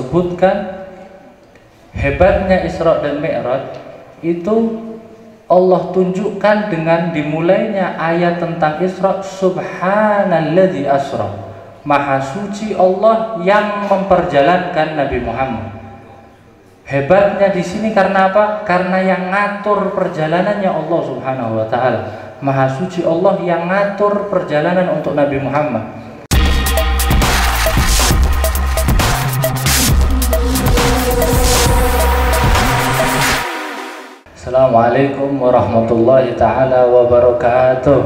Sebutkan hebatnya Isra dan Mi'raj itu Allah tunjukkan dengan dimulainya ayat tentang Isra, subhanalladzi asra, maha suci Allah yang memperjalankan Nabi Muhammad. Hebatnya di sini karena apa? Karena yang ngatur perjalanannya Allah Subhanahu wa taala. Maha suci Allah yang ngatur perjalanan untuk Nabi Muhammad. Assalamualaikum warahmatullahi ta'ala wabarakatuh.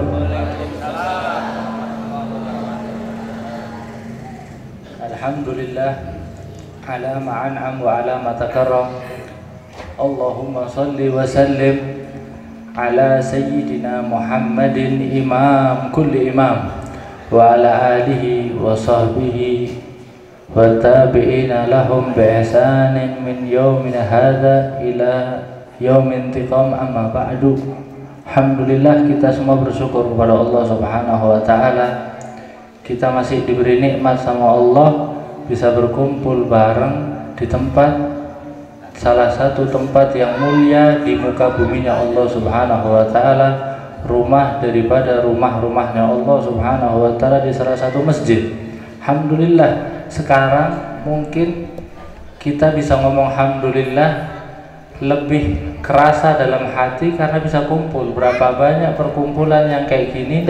Alhamdulillah ala ma'an'am wa ala ma takarram. Allahumma salli wa sallim ala sayyidina Muhammadin imam kulli imam wa ala alihi wa sahbihi wa tabi'ina lahum bi ihsanin min yawmin hadha ila yaumin intiqam, amma ba'du. Alhamdulillah, kita semua bersyukur kepada Allah Subhanahu wa taala. Kita masih diberi nikmat sama Allah bisa berkumpul bareng di tempat, salah satu tempat yang mulia di muka buminya Allah Subhanahu wa taala, rumah daripada rumah-rumahnya Allah Subhanahu wa taala, di salah satu masjid. Alhamdulillah, sekarang mungkin kita bisa ngomong alhamdulillah lebih kerasa dalam hati karena bisa kumpul. Berapa banyak perkumpulan yang kayak gini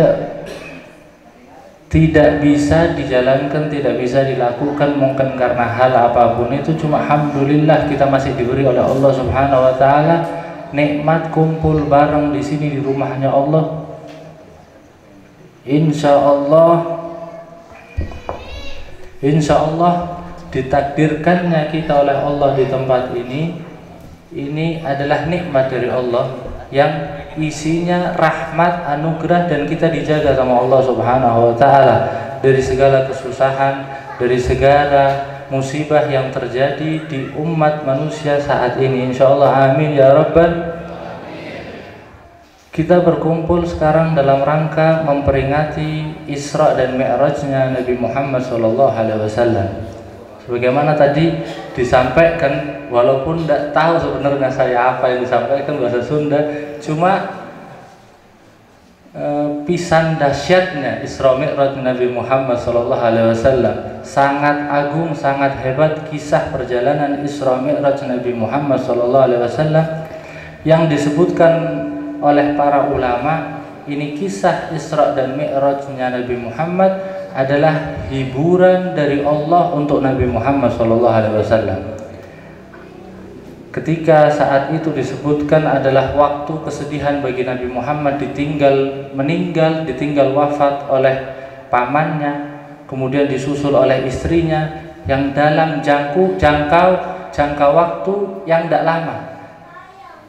tidak bisa dijalankan, tidak bisa dilakukan mungkin karena hal apapun itu. Cuma alhamdulillah kita masih diberi oleh Allah Subhanahu wa taala nikmat kumpul bareng di sini di rumahnya Allah. Insya Allah ditakdirkannya kita oleh Allah di tempat ini adalah nikmat dari Allah yang isinya rahmat, anugerah, dan kita dijaga sama Allah Subhanahu wa taala dari segala kesusahan, dari segala musibah yang terjadi di umat manusia saat ini. Insyaallah, amin ya rabbal. Kita berkumpul sekarang dalam rangka memperingati Isra dan Mi'rajnya Nabi Muhammad SAW. Sebagaimana tadi disampaikan, walaupun tidak tahu sebenarnya saya apa yang disampaikan bahasa Sunda, cuma pisan dahsyatnya Isra Mi'raj Nabi Muhammad SAW, sangat agung, sangat hebat kisah perjalanan Isra Mi'raj Nabi Muhammad SAW yang disebutkan oleh para ulama. Ini kisah Isra dan Mi'rajnya Nabi Muhammad adalah hiburan dari Allah untuk Nabi Muhammad SAW. Ketika saat itu disebutkan adalah waktu kesedihan bagi Nabi Muhammad, ditinggal wafat oleh pamannya, kemudian disusul oleh istrinya yang dalam jangka waktu yang tidak lama.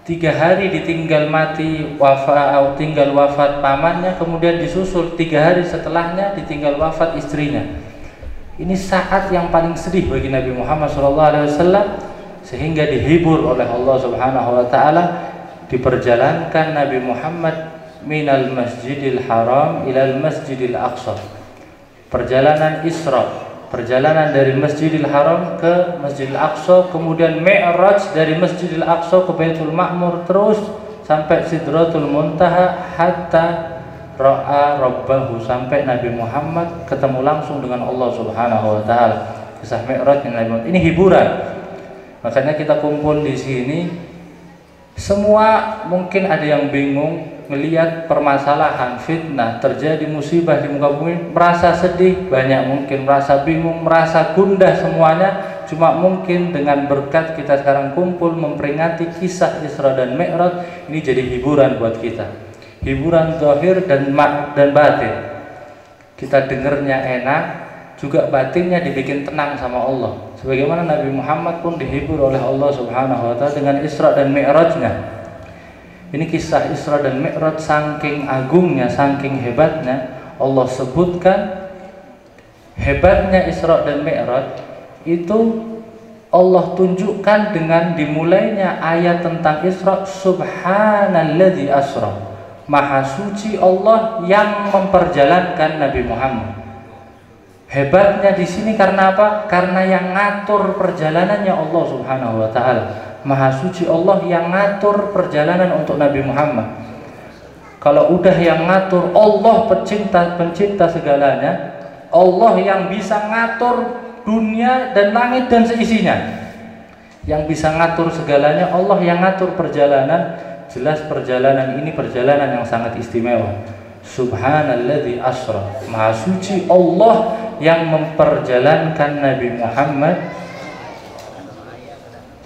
3 hari ditinggal tinggal wafat pamannya, kemudian disusul 3 hari setelahnya ditinggal wafat istrinya. Ini saat yang paling sedih bagi Nabi Muhammad SAW, sehingga dihibur oleh Allah Subhanahu wa taala, diperjalankan Nabi Muhammad minal masjidil haram ilal masjidil aqsa. Perjalanan Isra, perjalanan dari Masjidil Haram ke Masjidil Aqsa, kemudian Mi'raj dari Masjidil Aqsa ke Baitul Ma'mur, terus sampai Sidratul Muntaha, hatta ra'a rabbahu, sampai Nabi Muhammad ketemu langsung dengan Allah Subhanahu wa taala. Kisah Mi'raj ini hiburan. Makanya kita kumpul di sini. Semua mungkin ada yang bingung melihat permasalahan, fitnah, terjadi musibah di muka bumi, merasa sedih, banyak mungkin merasa bingung, merasa gundah semuanya. Cuma mungkin dengan berkat kita sekarang kumpul memperingati kisah Isra dan Mi'raj, ini jadi hiburan buat kita, hiburan zahir dan batin. Kita dengernya enak, juga batinnya dibikin tenang sama Allah. Sebagaimana Nabi Muhammad pun dihibur oleh Allah Subhanahu wa taala dengan Isra dan Mi'rajnya. Ini kisah Isra dan Mi'raj saking agungnya, saking hebatnya, Allah sebutkan hebatnya Isra dan Mi'raj itu Allah tunjukkan dengan dimulainya ayat tentang Isra, subhanalladzi asra, maha suci Allah yang memperjalankan Nabi Muhammad. Hebatnya di sini karena apa? Karena yang ngatur perjalanannya Allah Subhanahu wa taala. Maha suci Allah yang ngatur perjalanan untuk Nabi Muhammad. Kalau udah yang ngatur Allah, pencipta segalanya, Allah yang bisa ngatur dunia dan langit dan seisinya. Yang bisa ngatur segalanya Allah yang ngatur perjalanan. Jelas perjalanan ini perjalanan yang sangat istimewa. Subhanalladzi asra. Maha suci Allah yang memperjalankan Nabi Muhammad.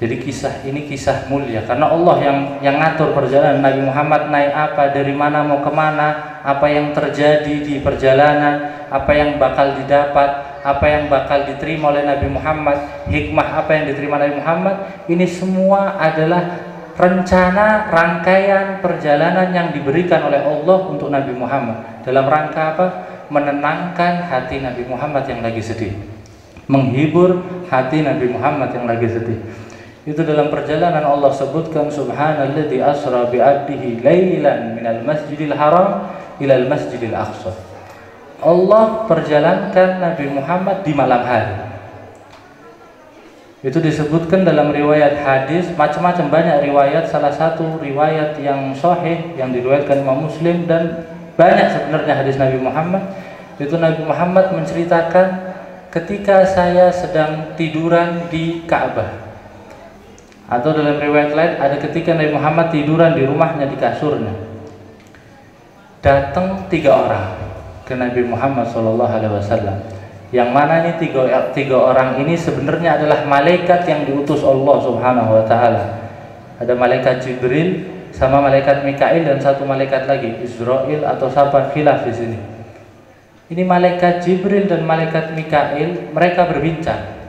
Jadi kisah ini kisah mulia karena Allah yang ngatur perjalanan Nabi Muhammad naik apa, dari mana mau kemana, apa yang terjadi di perjalanan, apa yang bakal didapat, apa yang bakal diterima oleh Nabi Muhammad, hikmah apa yang diterima Nabi Muhammad. Ini semua adalah rencana rangkaian perjalanan yang diberikan oleh Allah untuk Nabi Muhammad. Dalam rangka apa? Menenangkan hati Nabi Muhammad yang lagi sedih, menghibur hati Nabi Muhammad yang lagi sedih. Itu dalam perjalanan Allah sebutkan subhanalladzi asra bi 'abdihi lailan minal masjidil haram ilal masjidil aqsa. Allah perjalankan Nabi Muhammad di malam hari. Itu disebutkan dalam riwayat hadis, macam-macam banyak riwayat. Salah satu riwayat yang sahih yang diriwayatkan Imam Muslim dan banyak sebenarnya hadis Nabi Muhammad, itu Nabi Muhammad menceritakan ketika saya sedang tiduran di Ka'bah. Atau dalam riwayat lain ada ketika Nabi Muhammad tiduran di rumahnya, di kasurnya. Datang 3 orang ke Nabi Muhammad SAW. Yang mana ini tiga orang ini sebenarnya adalah malaikat yang diutus Allah Subhanahu wa taala. Ada malaikat Jibril sama malaikat Mikail dan satu malaikat lagi, Israil atau siapa, khilaf di sini. Ini malaikat Jibril dan malaikat Mikail, mereka berbincang.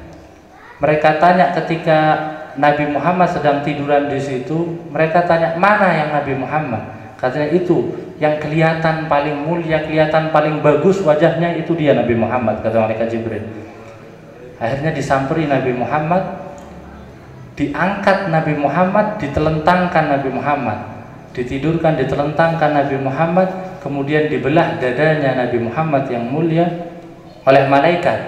Mereka tanya ketika Nabi Muhammad sedang tiduran di situ, mereka tanya, mana yang Nabi Muhammad? Katanya itu yang kelihatan paling mulia, kelihatan paling bagus wajahnya, itu dia Nabi Muhammad, kata malaikat Jibril. Akhirnya disamperi Nabi Muhammad, diangkat Nabi Muhammad, ditelentangkan Nabi Muhammad, ditidurkan, ditelentangkan Nabi Muhammad, kemudian dibelah dadanya Nabi Muhammad yang mulia oleh malaikat.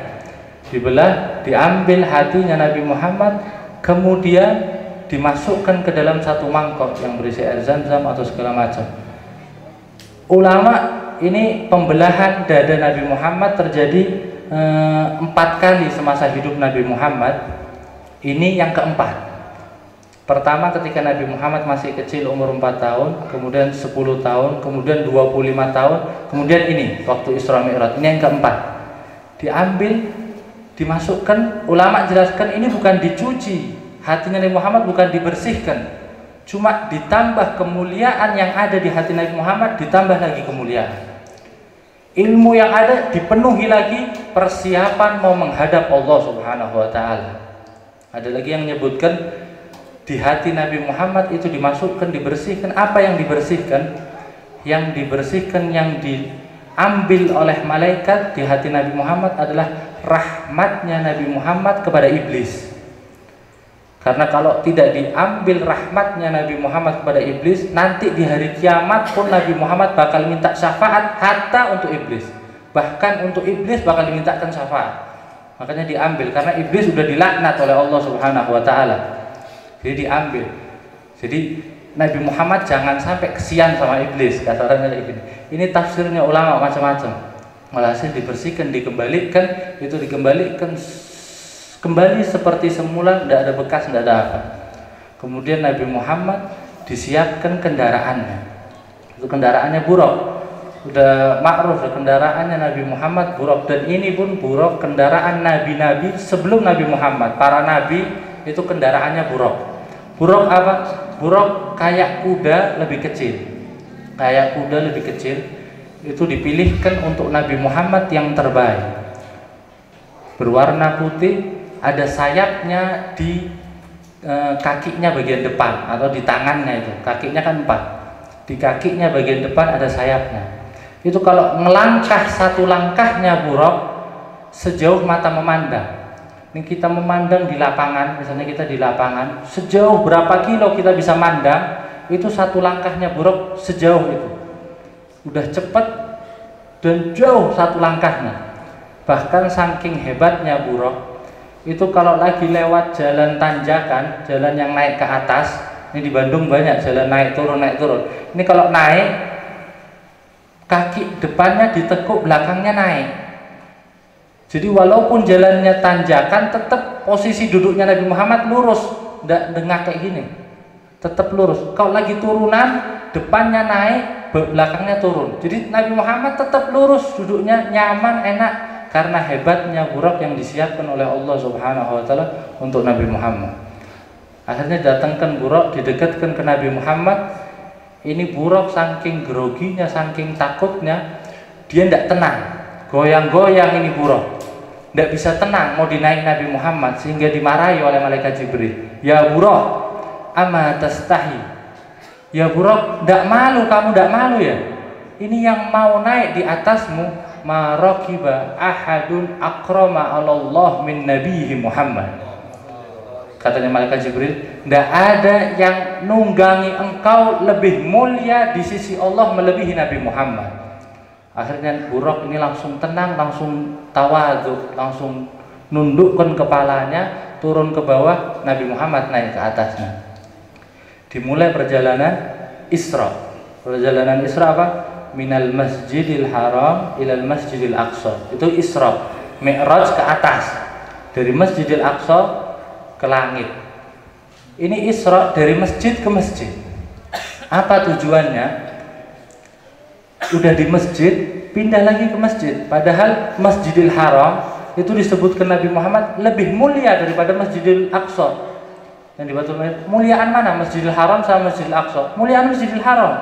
Dibelah, diambil hatinya Nabi Muhammad, kemudian dimasukkan ke dalam satu mangkok yang berisi air zam-zam atau segala macam. Ulama, ini pembelahan dada Nabi Muhammad terjadi 4 kali semasa hidup Nabi Muhammad. Ini yang keempat. Pertama ketika Nabi Muhammad masih kecil, umur 4 tahun, kemudian 10 tahun, kemudian 25 tahun, kemudian ini waktu Isra Mi'raj. Ini yang keempat. Diambil, dimasukkan. Ulama jelaskan ini bukan dicuci, hatinya Nabi Muhammad bukan dibersihkan, cuma ditambah kemuliaan yang ada di hati Nabi Muhammad, ditambah lagi kemuliaan. Ilmu yang ada dipenuhi lagi, persiapan mau menghadap Allah Subhanahu wa taala. Ada lagi yang menyebutkan di hati Nabi Muhammad itu dimasukkan, dibersihkan. Apa yang dibersihkan? Yang dibersihkan, yang diambil oleh malaikat di hati Nabi Muhammad adalah rahmatnya Nabi Muhammad kepada iblis. Karena kalau tidak diambil rahmatnya Nabi Muhammad kepada iblis, nanti di hari kiamat pun Nabi Muhammad bakal minta syafaat hatta untuk iblis. Bahkan untuk iblis bakal dimintakan syafaat. Makanya diambil, karena iblis sudah dilaknat oleh Allah Subhanahu wa taala. Jadi diambil. Jadi Nabi Muhammad jangan sampai kesian sama iblis, kata orang kayak gini. Ini tafsirnya ulama macam-macam. Walhasil dibersihkan, dikembalikan, itu dikembalikan kembali seperti semula, tidak ada bekas, tidak ada apa. Kemudian Nabi Muhammad disiapkan kendaraannya. Itu kendaraannya buruk. Sudah makruf kendaraannya Nabi Muhammad buruk, dan ini pun buruk kendaraan nabi-nabi sebelum Nabi Muhammad. Para nabi itu kendaraannya buruk. Buruk apa? Buruk kayak kuda lebih kecil. Kayak kuda lebih kecil itu dipilihkan untuk Nabi Muhammad yang terbaik. Berwarna putih, ada sayapnya di kakinya bagian depan atau di tangannya itu. Kakinya kan 4. Di kakinya bagian depan ada sayapnya. Itu kalau ngelangkah satu langkahnya buruk sejauh mata memandang. Ini kita memandang di lapangan, misalnya kita di lapangan, sejauh berapa kilo kita bisa mandang, itu satu langkahnya buruk sejauh itu. Udah cepat dan jauh satu langkahnya. Bahkan saking hebatnya Buraq, itu kalau lagi lewat jalan tanjakan, jalan yang naik ke atas, ini di Bandung banyak jalan naik turun. Ini kalau naik, kaki depannya ditekuk, belakangnya naik. Jadi walaupun jalannya tanjakan, tetap posisi duduknya Nabi Muhammad lurus, tidak dengak kayak gini, tetap lurus. Kalau lagi turunan, depannya naik, belakangnya turun. Jadi Nabi Muhammad tetap lurus, duduknya nyaman, enak, karena hebatnya Buraq yang disiapkan oleh Allah Subhanahu wa Ta'ala untuk Nabi Muhammad. Akhirnya datangkan Buraq, didekatkan ke Nabi Muhammad. Ini Buraq saking groginya, saking takutnya, dia tidak tenang, goyang-goyang ini Buraq, tidak bisa tenang, mau dinaik Nabi Muhammad, sehingga dimarahi oleh malaikat Jibril. Ya Buraq, ama tastahi. Ya Buraq, tidak malu, kamu tidak malu ya? Ini yang mau naik di atasmu, ma raqiba ahadun akrama Allah min nabihi Muhammad. Katanya malaikat Jibril, tidak ada yang nunggangi engkau lebih mulia di sisi Allah melebihi Nabi Muhammad. Akhirnya Buraq ini langsung tenang, langsung tawadhu, langsung nundukkan kepalanya, turun ke bawah, Nabi Muhammad naik ke atasnya. Dimulai perjalanan Isra. Perjalanan Isra apa? Minal Masjidil Haram ilal Masjidil Aqsa. Itu Isra, Mi'raj ke atas, dari Masjidil Aqsa ke langit. Ini Isra dari masjid ke masjid. Apa tujuannya? Udah di masjid, pindah lagi ke masjid. Padahal Masjidil Haram itu disebutkan Nabi Muhammad lebih mulia daripada Masjidil Aqsa. Yang di Baitul Maqdis, muliaan mana? Masjidil Haram sama Masjidil Aqsa? Muliaan Masjidil Haram.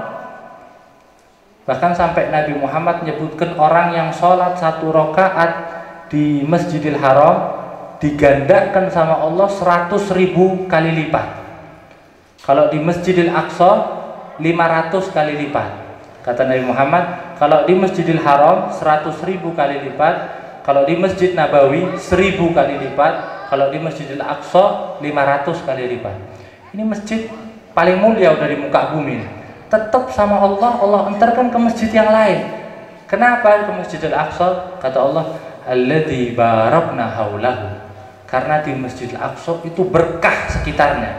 Bahkan sampai Nabi Muhammad menyebutkan orang yang sholat 1 rakaat di Masjidil Haram digandakan sama Allah 100.000 kali lipat. Kalau di Masjidil Aqsa 500 kali lipat. Kata Nabi Muhammad, kalau di Masjidil Haram 100.000 kali lipat, kalau di Masjid Nabawi 1000 kali lipat, kalau di Masjidil Aqsa 500 kali lipat. Ini masjid paling mulia udah di muka bumi. Tetap sama Allah, Allah entarkan ke masjid yang lain. Kenapa ke Masjidil Aqsa? Kata Allah, alladzi barakna haulahu. Karena di Masjidil Aqsa itu berkah sekitarnya.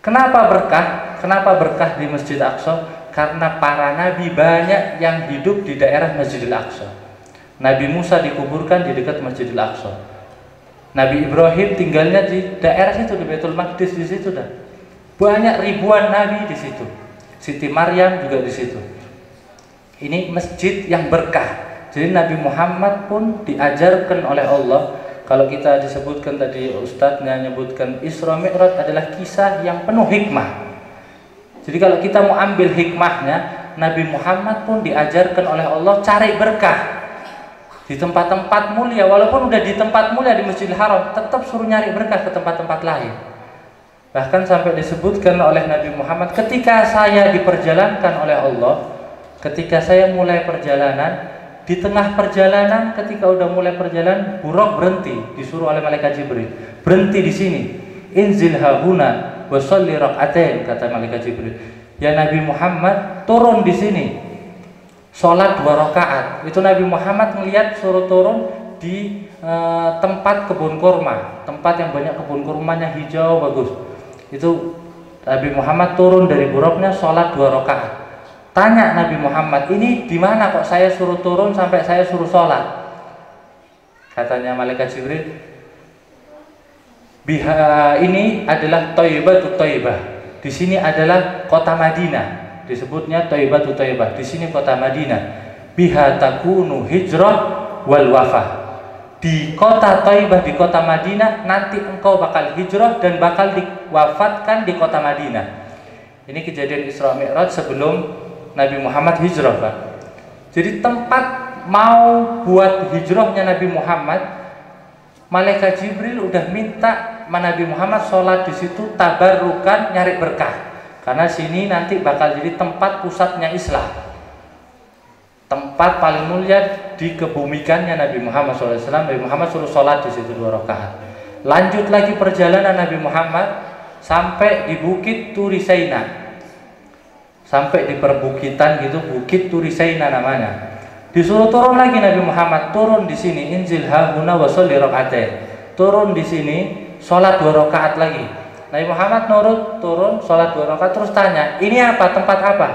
Kenapa berkah? Kenapa berkah di Masjidil Aqsa? Karena para nabi banyak yang hidup di daerah Masjidil Aqsa. Nabi Musa dikuburkan di dekat Masjidil Aqsa. Nabi Ibrahim tinggalnya di daerah situ, di Baitul Maqdis, di situ dah. Banyak ribuan nabi di situ. Siti Maryam juga di situ. Ini masjid yang berkah. Jadi Nabi Muhammad pun diajarkan oleh Allah. Kalau kita disebutkan tadi ustadznya nyebutkan Isra Mi'raj adalah kisah yang penuh hikmah. Jadi kalau kita mau ambil hikmahnya, Nabi Muhammad pun diajarkan oleh Allah cari berkah di tempat-tempat mulia. Walaupun udah di tempat mulia di Masjidil Haram, tetap suruh nyari berkah ke tempat-tempat lain. Bahkan sampai disebutkan oleh Nabi Muhammad, ketika saya diperjalankan oleh Allah, ketika saya mulai perjalanan, di tengah perjalanan, ketika udah mulai perjalanan, Buraq berhenti, disuruh oleh malaikat Jibril, berhenti di sini, inzil hahuna wa sholli rak'atain, kata malaikat Jibril. Ya Nabi Muhammad, turun di sini, sholat 2 rakaat. Itu Nabi Muhammad melihat suruh turun di tempat kebun kurma, tempat yang banyak kebun kurmanya hijau bagus. Itu Nabi Muhammad turun dari Buraqnya, sholat 2 rakaat. Tanya Nabi Muhammad, ini di mana kok saya suruh turun sampai saya suruh sholat? Katanya malaikat Jibril, biha ini adalah Thaibatut Thaibah. Di sini adalah kota Madinah. Disebutnya Thaibatut Thaibah. Di sini kota Madinah. Biha takunu hijrah wal wafah. Di kota Thaibah, di kota Madinah, nanti engkau bakal hijrah dan bakal diwafatkan di kota Madinah. Ini kejadian Isra Mi'raj sebelum Nabi Muhammad hijrah, Pak. Jadi tempat mau buat hijrahnya Nabi Muhammad, malaikat Jibril udah minta Nabi Muhammad sholat di situ, tabarukan, nyari berkah. Karena sini nanti bakal jadi tempat pusatnya Islam, tempat paling mulia dikebumikannya Nabi Muhammad SAW. Nabi Muhammad suruh sholat di situ 2 rakaat. Lanjut lagi perjalanan Nabi Muhammad sampai di Bukit Turi Saina. Sampai di perbukitan gitu, Bukit Turi Saina namanya. Disuruh turun lagi Nabi Muhammad, turun di sini, inzil hahuna wa sholli rakaatain. Turun di sini, sholat 2 rakaat lagi. Nabi Muhammad nurut, turun, sholat 2 rakaat, terus tanya, ini apa, tempat apa?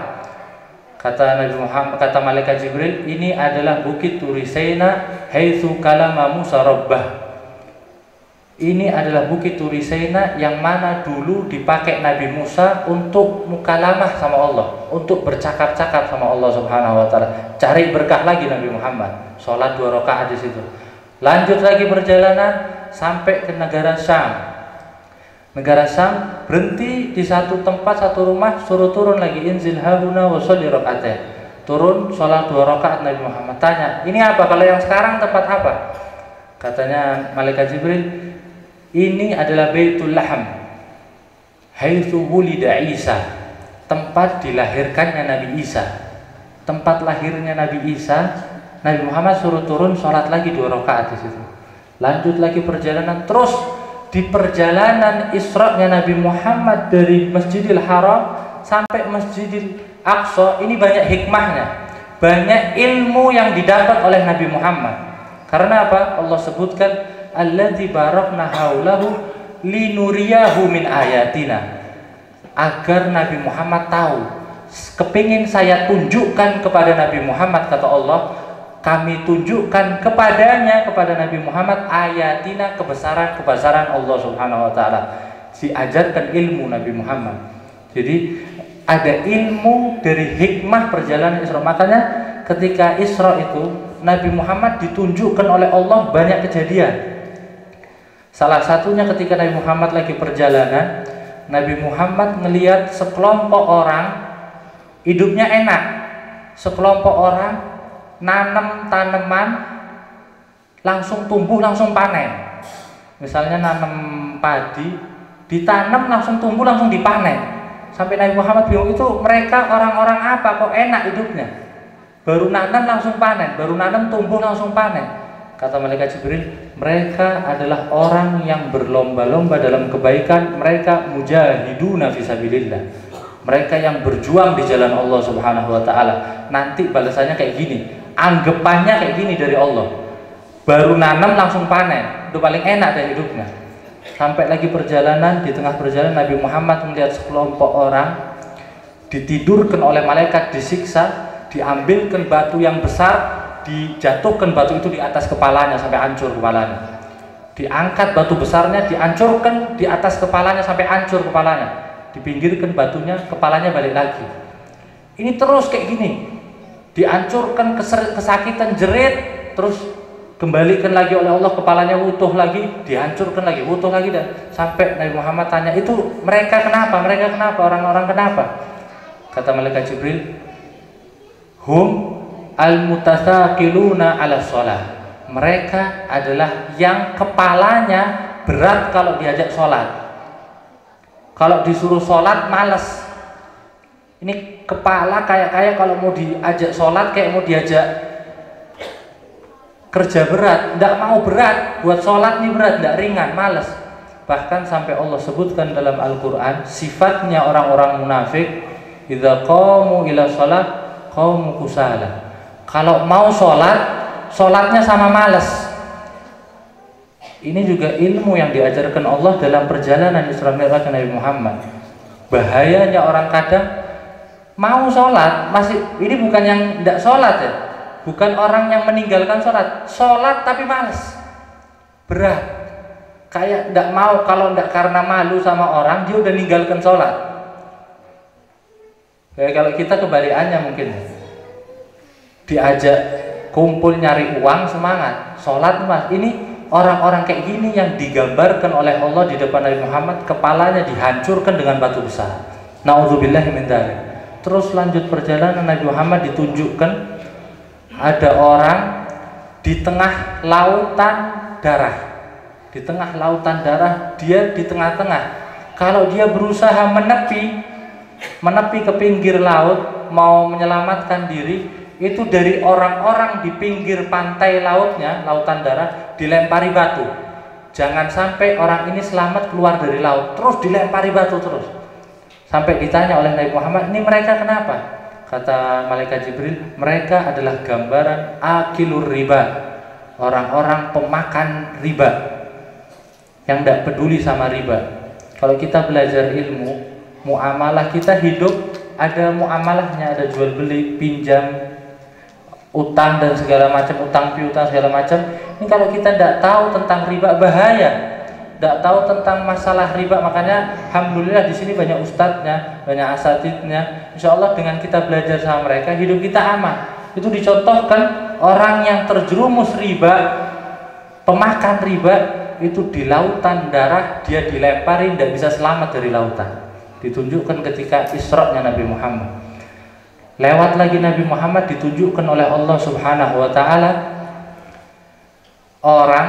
Kata Nabi Muhammad, kata malaikat Jibril, ini adalah bukit Turi Saina, haitsu kalama Musa rabbah. Ini adalah bukit Turi Saina yang mana dulu dipakai Nabi Musa untuk mukalamah sama Allah, untuk bercakap-cakap sama Allah Subhanahu wa taala. Cari berkah lagi Nabi Muhammad. Salat 2 rakaat di situ. Lanjut lagi perjalanan sampai ke negara Syam. Negara Syam berhenti di satu tempat, satu rumah, suruh turun lagi, inzil hahuna wa sholli rakaatain. Turun salat 2 rakaat. Nabi Muhammad tanya, "Ini apa? Kalau yang sekarang tempat apa?" Katanya malaikat Jibril, ini adalah Baitul Laham, haitsu wulida Isa, tempat dilahirkannya Nabi Isa. Tempat lahirnya Nabi Isa. Nabi Muhammad suruh turun sholat lagi 2 rakaat di situ. Lanjut lagi perjalanan, terus di perjalanan Isra-nya Nabi Muhammad dari Masjidil Haram sampai Masjidil Aqsa, ini banyak hikmahnya, banyak ilmu yang didapat oleh Nabi Muhammad. Karena apa? Allah sebutkan alladzi barakna haulahu linuriyahu min ayatina, agar Nabi Muhammad tahu, kepingin saya tunjukkan kepada Nabi Muhammad, kata Allah, kami tunjukkan kepadanya, kepada Nabi Muhammad, ayatina, kebesaran Allah Subhanahu wa taala. Diajarkan ilmu Nabi Muhammad. Jadi ada ilmu dari hikmah perjalanan Isra. Makanya ketika Isra itu Nabi Muhammad ditunjukkan oleh Allah banyak kejadian. Salah satunya ketika Nabi Muhammad lagi perjalanan, Nabi Muhammad ngelihat sekelompok orang hidupnya enak. Sekelompok orang nanam tanaman, langsung tumbuh, langsung panen. Misalnya nanam padi, ditanam langsung tumbuh, langsung dipanen. Sampai Nabi Muhammad bingung, itu mereka orang-orang apa kok enak hidupnya? Baru nanam langsung panen, baru nanam tumbuh langsung panen. Kata malaikat Jibril, mereka adalah orang yang berlomba-lomba dalam kebaikan, mereka mujahiduna fisabilillah. Mereka yang berjuang di jalan Allah Subhanahu wa taala. Nanti balasannya kayak gini, anggapannya kayak gini dari Allah. Baru nanam langsung panen, itu paling enak dari hidupnya. Sampai lagi perjalanan, di tengah perjalanan Nabi Muhammad melihat sekelompok orang ditidurkan oleh malaikat, disiksa, diambilkan batu yang besar, dijatuhkan batu itu di atas kepalanya sampai hancur kepalanya. Diangkat batu besarnya, dihancurkan di atas kepalanya sampai hancur kepalanya. Dipinggirkan batunya, kepalanya balik lagi. Ini terus kayak gini. Dihancurkan, kesakitan, jerit, terus kembalikan lagi oleh Allah, kepalanya utuh lagi, dihancurkan lagi, utuh lagi, dan sampai Nabi Muhammad tanya, itu mereka kenapa? Mereka kenapa? Orang-orang kenapa? Kata malaikat Jibril, hum al-mutasaqiluna ala sholat. Mereka adalah yang kepalanya berat kalau diajak sholat. Kalau disuruh sholat males. Ini kepala kayak kalau mau diajak sholat, kayak mau diajak kerja berat, tidak mau berat. Buat sholat nih berat, tidak ringan, males. Bahkan sampai Allah sebutkan dalam Al-Quran sifatnya orang-orang munafik, idza qamu ila sholat qamu kusala. Kalau mau sholat, sholatnya sama males. Ini juga ilmu yang diajarkan Allah dalam perjalanan Isra Mi'raj Nabi Muhammad. Bahayanya orang kadang mau sholat, masih, ini bukan yang tidak sholat ya, bukan orang yang meninggalkan sholat, sholat tapi males, berat, kayak tidak mau. Kalau tidak karena malu sama orang, dia udah ninggalkan sholat. Kayak kalau kita kebalikannya mungkin, diajak kumpul nyari uang semangat, sholat mas. Ini orang-orang kayak gini yang digambarkan oleh Allah di depan Nabi Muhammad, kepalanya dihancurkan dengan batu besar. Na'udzubillahi min dzalik. Terus lanjut perjalanan Nabi Muhammad ditunjukkan ada orang di tengah lautan darah. Di tengah lautan darah, dia di tengah-tengah. Kalau dia berusaha menepi ke pinggir laut, mau menyelamatkan diri, itu dari orang-orang di pinggir pantai lautnya, lautan darah, dilempari batu. Jangan sampai orang ini selamat keluar dari laut, terus dilempari batu terus. Sampai ditanya oleh Nabi Muhammad, ini mereka kenapa? Kata malaikat Jibril, mereka adalah gambaran akilur riba, orang-orang pemakan riba yang tidak peduli sama riba. Kalau kita belajar ilmu, muamalah kita hidup ada muamalahnya, ada jual beli, pinjam, utang dan segala macam, utang piutang segala macam. Ini kalau kita tidak tahu tentang riba bahaya, tidak tahu tentang masalah riba. Makanya alhamdulillah di sini banyak ustadznya, banyak asatidnya. Insya Allah dengan kita belajar sama mereka, hidup kita aman. Itu dicontohkan orang yang terjerumus riba, pemakan riba, itu di lautan darah dia dilemparin, tidak bisa selamat dari lautan. Ditunjukkan ketika Isra-nya Nabi Muhammad. Lewat lagi Nabi Muhammad ditunjukkan oleh Allah Subhanahu wa taala orang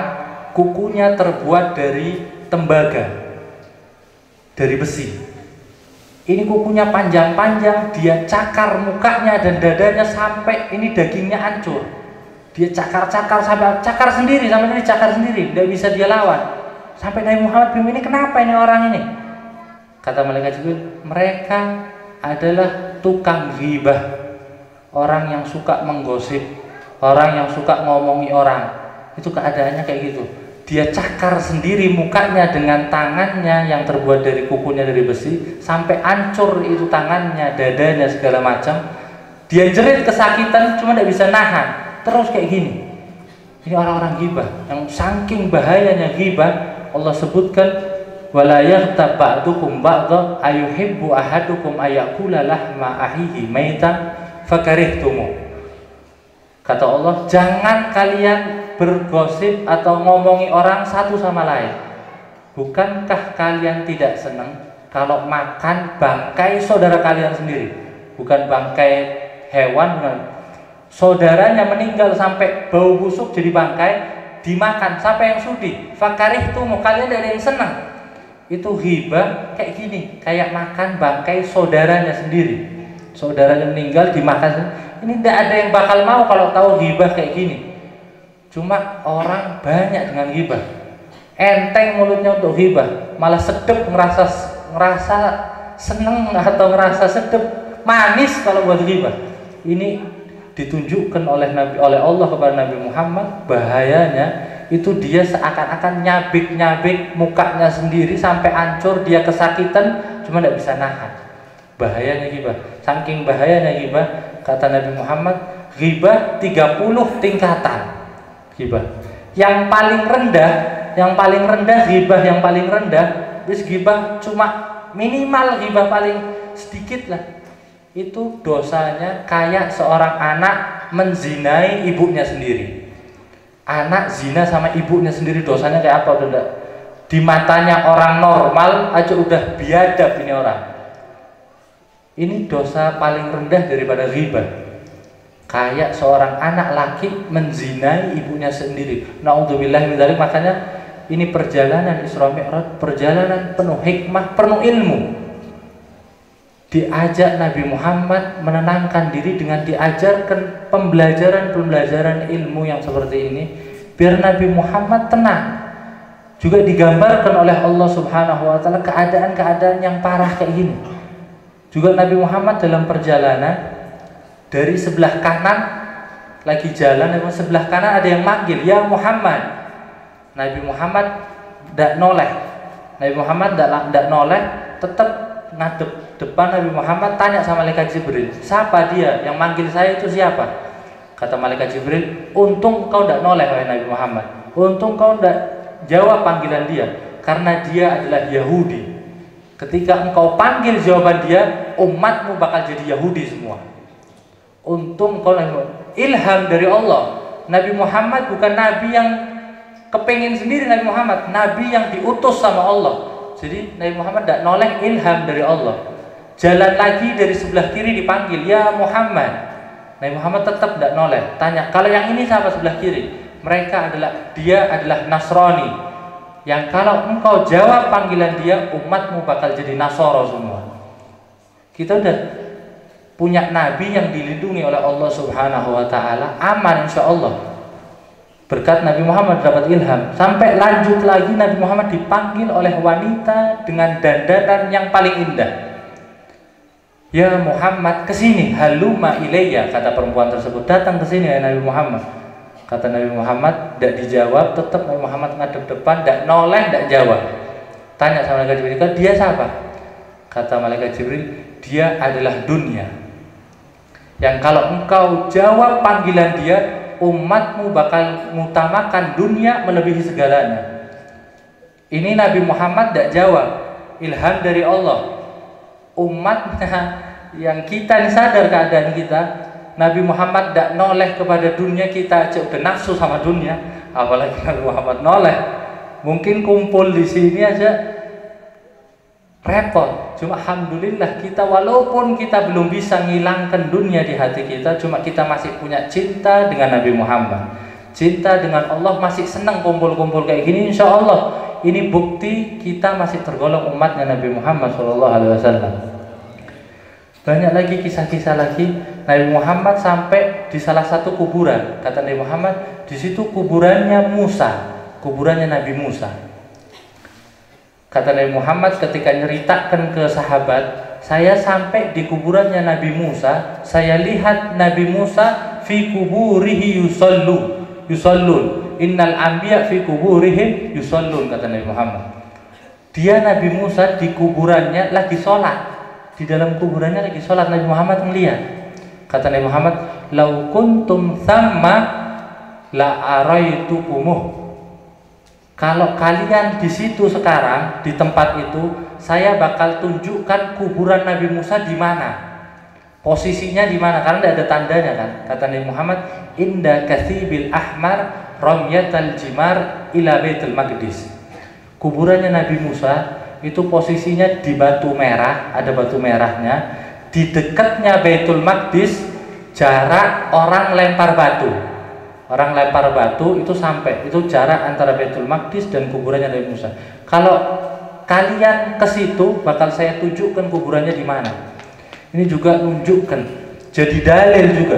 kukunya terbuat dari tembaga, dari besi. Ini kukunya panjang-panjang, dia cakar mukanya dan dadanya sampai ini dagingnya hancur. Dia cakar-cakar sampai cakar sendiri, sampai ini cakar sendiri, tidak bisa dia lawan. Sampai Nabi Muhammad bingung, ini kenapa ini orang ini? Kata malaikat Jibril, mereka adalah tukang ghibah, orang yang suka menggosip, orang yang suka ngomongi orang. Itu keadaannya kayak gitu. Dia cakar sendiri mukanya dengan tangannya yang terbuat dari kukunya dari besi, sampai hancur itu tangannya, dadanya segala macam. Dia jerit kesakitan, cuma tidak bisa nahan. Terus kayak gini. Ini orang-orang ghibah yang saking bahayanya ghibah. Allah sebutkan, wala yaghtab ba'dukum ba'dha ayuhibbu ahadukum ayakula lahma ahihi maitan fakarihtumu. Kata Allah, jangan kalian bergosip atau ngomongi orang satu sama lain. Bukankah kalian tidak senang kalau makan bangkai saudara kalian sendiri? Bukan bangkai hewan, bukan. Saudaranya meninggal sampai bau busuk jadi bangkai, dimakan. Siapa yang sudi? Fakarihtumu, kalian tidak ada yang senang. Itu ghibah kayak gini, kayak makan bangkai saudaranya sendiri. Saudaranya meninggal dimakan. Ini tidak ada yang bakal mau kalau tahu ghibah kayak gini. Cuma orang banyak dengan ghibah. Enteng mulutnya untuk ghibah, malah sedep, ngerasa seneng atau ngerasa sedep, manis kalau buat ghibah. Ini ditunjukkan oleh Allah kepada Nabi Muhammad, bahayanya itu dia seakan-akan nyabik-nyabik mukanya sendiri sampai hancur, dia kesakitan cuma tidak bisa nahan. Bahayanya ghibah. Saking bahayanya ghibah, kata Nabi Muhammad, ghibah 30 tingkatan. Ghibah yang paling rendah ghibah yang paling rendah, terus ghibah cuma minimal, ghibah paling sedikit lah. Itu dosanya kayak seorang anak menzinai ibunya sendiri. Anak zina sama ibunya sendiri, dosanya kayak apa? Udah di matanya orang normal aja udah biadab ini orang. Ini dosa paling rendah daripada ghibah. Kayak seorang anak laki menzinai ibunya sendiri. Naudzubillah min dzalik. Makanya ini perjalanan Isra Mi'raj, perjalanan penuh hikmah, penuh ilmu. Diajak Nabi Muhammad menenangkan diri dengan diajarkan pembelajaran ilmu yang seperti ini, biar Nabi Muhammad tenang. Juga digambarkan oleh Allah Subhanahu wa taala keadaan-keadaan yang parah kayak gini. Juga Nabi Muhammad dalam perjalanan dari sebelah kanan lagi jalan, sebelah kanan ada yang manggil, "Ya Muhammad." Nabi Muhammad tidak noleh. Nabi Muhammad tidak noleh, tetap ngadep depan Nabi Muhammad, tanya sama malaikat Jibril, siapa dia yang manggil saya, itu siapa? Kata malaikat Jibril, untung kau tidak noleh oleh Nabi Muhammad, untung kau tidak jawab panggilan dia, karena dia adalah Yahudi. Ketika engkau panggil jawaban dia, umatmu bakal jadi Yahudi semua. Untung kau ilham dari Allah. Nabi Muhammad bukan nabi yang kepingin sendiri, Nabi Muhammad nabi yang diutus sama Allah. Jadi Nabi Muhammad tidak noleh, ilham dari Allah. Jalan lagi dari sebelah kiri dipanggil, "Ya Muhammad." Nabi Muhammad tetap tidak noleh. Tanya, kalau yang ini siapa sebelah kiri? Dia adalah Nasrani, yang kalau engkau jawab panggilan dia, umatmu bakal jadi Nasoro semua. Kita udah punya nabi yang dilindungi oleh Allah Subhanahu wa taala, aman insya Allah. Berkat Nabi Muhammad dapat ilham. Sampai lanjut lagi, Nabi Muhammad dipanggil oleh wanita dengan dandanan yang paling indah. Ya Muhammad, kesini, haluma ilayya, kata perempuan tersebut, datang ke sini ya Nabi Muhammad. Kata Nabi Muhammad, tidak dijawab, tetap Nabi Muhammad ngadep depan, tidak noleh, tidak jawab. Tanya sama malaikat Jibril, dia siapa? Kata malaikat Jibril, dia adalah dunia. Yang kalau engkau jawab panggilan dia, umatmu bakal mengutamakan dunia melebihi segalanya. Ini Nabi Muhammad tidak jawab, ilham dari Allah. Umatnya yang kita ini sadar keadaan kita, Nabi Muhammad tidak noleh kepada dunia, kita aja udah nafsu sama dunia, apalagi Nabi Muhammad noleh. Mungkin kumpul di sini aja repot. Cuma alhamdulillah kita, walaupun kita belum bisa ngilangkan dunia di hati kita, cuma kita masih punya cinta dengan Nabi Muhammad, cinta dengan Allah, masih senang kumpul-kumpul kayak gini. Insya Allah ini bukti kita masih tergolong umatnya Nabi Muhammad SAW. Banyak lagi kisah-kisah lagi. Nabi Muhammad sampai di salah satu kuburan. Kata Nabi Muhammad, di situ kuburannya Musa, kuburannya Nabi Musa. Kata Nabi Muhammad ketika nyeritakan ke sahabat, saya sampai di kuburannya Nabi Musa, saya lihat Nabi Musa fi kuburihi yusallun. Innal anbiya fi kuburihim yusallun, kata Nabi Muhammad. Dia Nabi Musa di kuburannya lagi sholat, di dalam kuburannya lagi sholat. Nabi Muhammad melihat. Kata Nabi Muhammad, lau kuntum thamma la araitukumuh. Kalau kalian di situ sekarang, di tempat itu, saya bakal tunjukkan kuburan Nabi Musa di mana, posisinya di mana, karena tidak ada tandanya kan. Kata Nabi Muhammad, inda kathibil ahmar ramyatal jimar ila Baitul Maqdis. Kuburannya Nabi Musa itu posisinya di batu merah, ada batu merahnya, di dekatnya Baitul Maqdis, jarak orang lempar batu. Orang lempar batu itu sampai, itu jarak antara Baitul Maqdis dan kuburannya Nabi Musa. Kalau kalian ke situ, bakal saya tunjukkan kuburannya di mana. Ini juga nunjukkan, jadi dalil juga.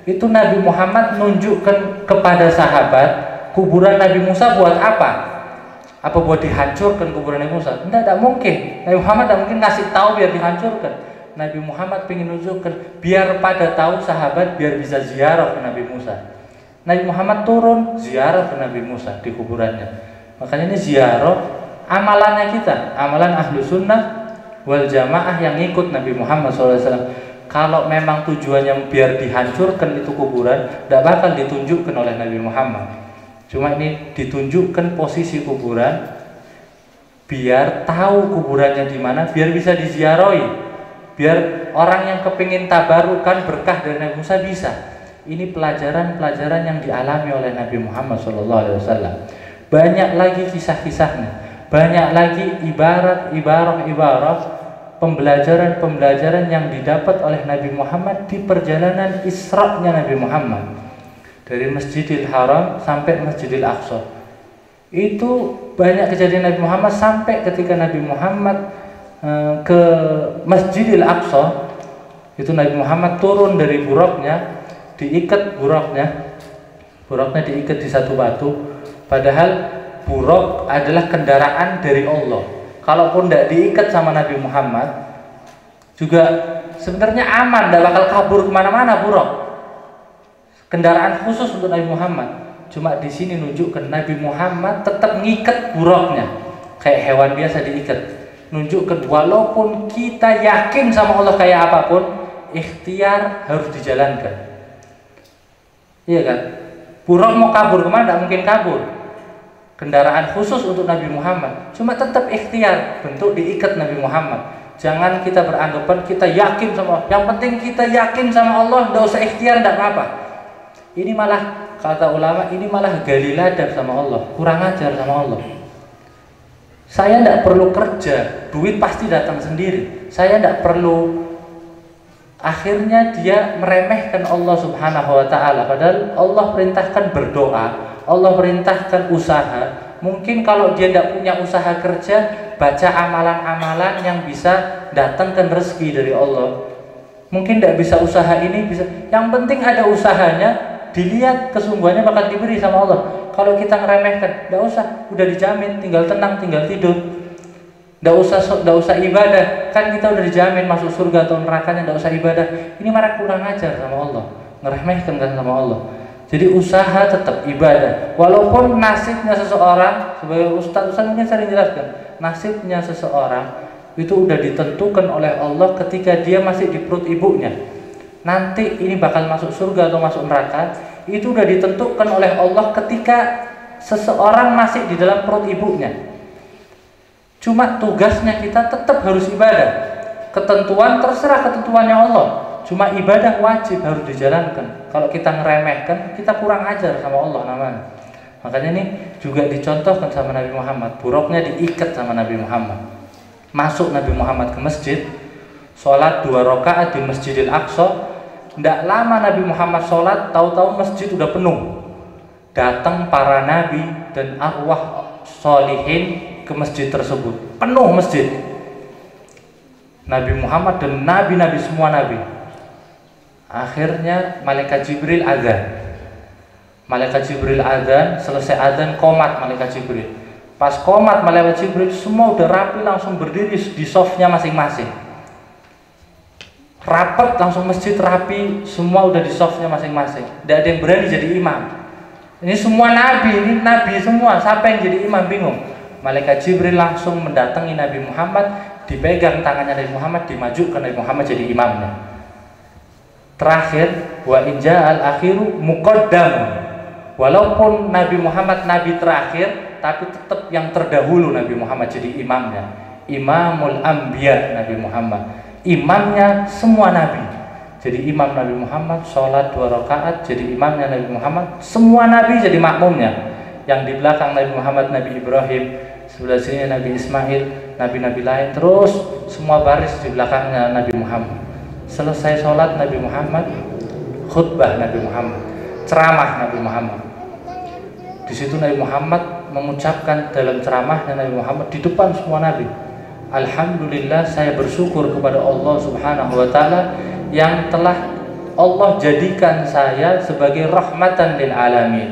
Itu Nabi Muhammad nunjukkan kepada sahabat, kuburan Nabi Musa buat apa? Apa buat dihancurkan kuburan Nabi Musa? Tidak mungkin. Nabi Muhammad tidak mungkin ngasih tahu biar dihancurkan. Nabi Muhammad ingin nunjukkan biar pada tahu sahabat, biar bisa ziarah ke Nabi Musa. Nabi Muhammad turun ziarah ke Nabi Musa di kuburannya. Makanya ini ziarah amalannya kita, amalan ahlu sunnah wal jamaah yang ikut Nabi Muhammad SAW. Kalau memang tujuannya biar dihancurkan itu kuburan, tidak bakal ditunjukkan oleh Nabi Muhammad. Cuma ini ditunjukkan posisi kuburan, biar tahu kuburannya di mana, biar bisa diziarahi, biar orang yang kepingin tabarukan berkah dari Nabi Musa bisa. Ini pelajaran-pelajaran yang dialami oleh Nabi Muhammad SAW. Banyak lagi kisah-kisahnya, banyak lagi ibarat pembelajaran-pembelajaran yang didapat oleh Nabi Muhammad di perjalanan Isra-nya Nabi Muhammad dari Masjidil Haram sampai Masjidil Aqsa. Itu banyak kejadian Nabi Muhammad sampai ketika Nabi Muhammad ke Masjidil Aqsa. Itu Nabi Muhammad turun dari buraqnya, diikat buraqnya diikat di satu batu. Padahal buraq adalah kendaraan dari Allah. Kalaupun tidak diikat sama Nabi Muhammad, juga sebenarnya aman, tidak bakal kabur kemana-mana buraq. Kendaraan khusus untuk Nabi Muhammad. Cuma di sini nunjukkan Nabi Muhammad tetap ngikat buraqnya, kayak hewan biasa diikat. Nunjukkan walaupun kita yakin sama Allah kayak apapun, ikhtiar harus dijalankan. Iya kan? Buraq mau kabur kemana? Tidak mungkin kabur. Kendaraan khusus untuk Nabi Muhammad, cuma tetap ikhtiar, bentuk diikat Nabi Muhammad. Jangan kita beranggapan kita yakin sama Allah. Yang penting kita yakin sama Allah, tidak usah ikhtiar, tidak apa-apa. Ini malah, kata ulama, ini malah gali ladab sama Allah, kurang ajar sama Allah. Saya tidak perlu kerja, duit pasti datang sendiri. Saya tidak perlu. Akhirnya dia meremehkan Allah Subhanahu wa ta'ala. Padahal Allah perintahkan berdoa, Allah perintahkan usaha. Mungkin kalau dia tidak punya usaha kerja, baca amalan-amalan yang bisa datangkan rezeki dari Allah. Mungkin tidak bisa usaha ini, bisa. Yang penting ada usahanya, dilihat kesungguhannya bakal diberi sama Allah. Kalau kita ngeremehkan, tidak usah, udah dijamin, tinggal tenang, tinggal tidur. Nggak usah ibadah, kan kita udah dijamin masuk surga atau nerakanya, nggak usah ibadah. Ini malah kurang ajar sama Allah, ngeremehkan kan sama Allah. Jadi usaha tetap ibadah, walaupun nasibnya seseorang, sebagai ustaz mungkin sering jelaskan, nasibnya seseorang itu udah ditentukan oleh Allah ketika dia masih di perut ibunya. Nanti ini bakal masuk surga atau masuk neraka, itu udah ditentukan oleh Allah ketika seseorang masih di dalam perut ibunya. Cuma tugasnya kita tetap harus ibadah. Ketentuan terserah ketentuannya Allah. Cuma ibadah wajib harus dijalankan. Kalau kita ngeremehkan, kita kurang ajar sama Allah namanya. Makanya ini juga dicontohkan sama Nabi Muhammad. Buruknya diikat sama Nabi Muhammad. Masuk Nabi Muhammad ke masjid, sholat 2 rakaat di Masjidil Aqsa. Tidak lama Nabi Muhammad sholat, tahu-tahu masjid udah penuh. Datang para nabi dan arwah sholihin ke masjid tersebut, penuh masjid. Nabi Muhammad dan nabi-nabi, semua nabi. Akhirnya malaikat Jibril azan. Malaikat Jibril azan, selesai azan qomat malaikat Jibril. Pas qomat malaikat Jibril, semua udah rapi langsung berdiri di softnya masing-masing. Rapat langsung masjid rapi, semua udah di softnya masing-masing. Tidak ada yang berani jadi imam. Ini semua nabi, ini nabi semua. Siapa yang jadi imam bingung. Malaikat Jibril langsung mendatangi Nabi Muhammad, dipegang tangannya Nabi Muhammad, dimajukan Nabi Muhammad jadi imamnya. Terakhir, wa inja'al akhiru muqaddam. Walaupun Nabi Muhammad nabi terakhir, tapi tetap yang terdahulu Nabi Muhammad jadi imamnya. Imamul Anbiya Nabi Muhammad, imamnya semua nabi. Jadi imam Nabi Muhammad, sholat 2 rakaat jadi imamnya Nabi Muhammad, semua nabi jadi makmumnya. Yang di belakang Nabi Muhammad, Nabi Ibrahim, sebelah sini Nabi Ismail, nabi-nabi lain, terus semua baris di belakangnya Nabi Muhammad. Selesai sholat Nabi Muhammad, khutbah Nabi Muhammad, ceramah Nabi Muhammad. Di situ Nabi Muhammad mengucapkan dalam ceramahnya Nabi Muhammad di depan semua nabi, alhamdulillah, saya bersyukur kepada Allah Subhanahu wa taala yang telah Allah jadikan saya sebagai rahmatan lil alamin.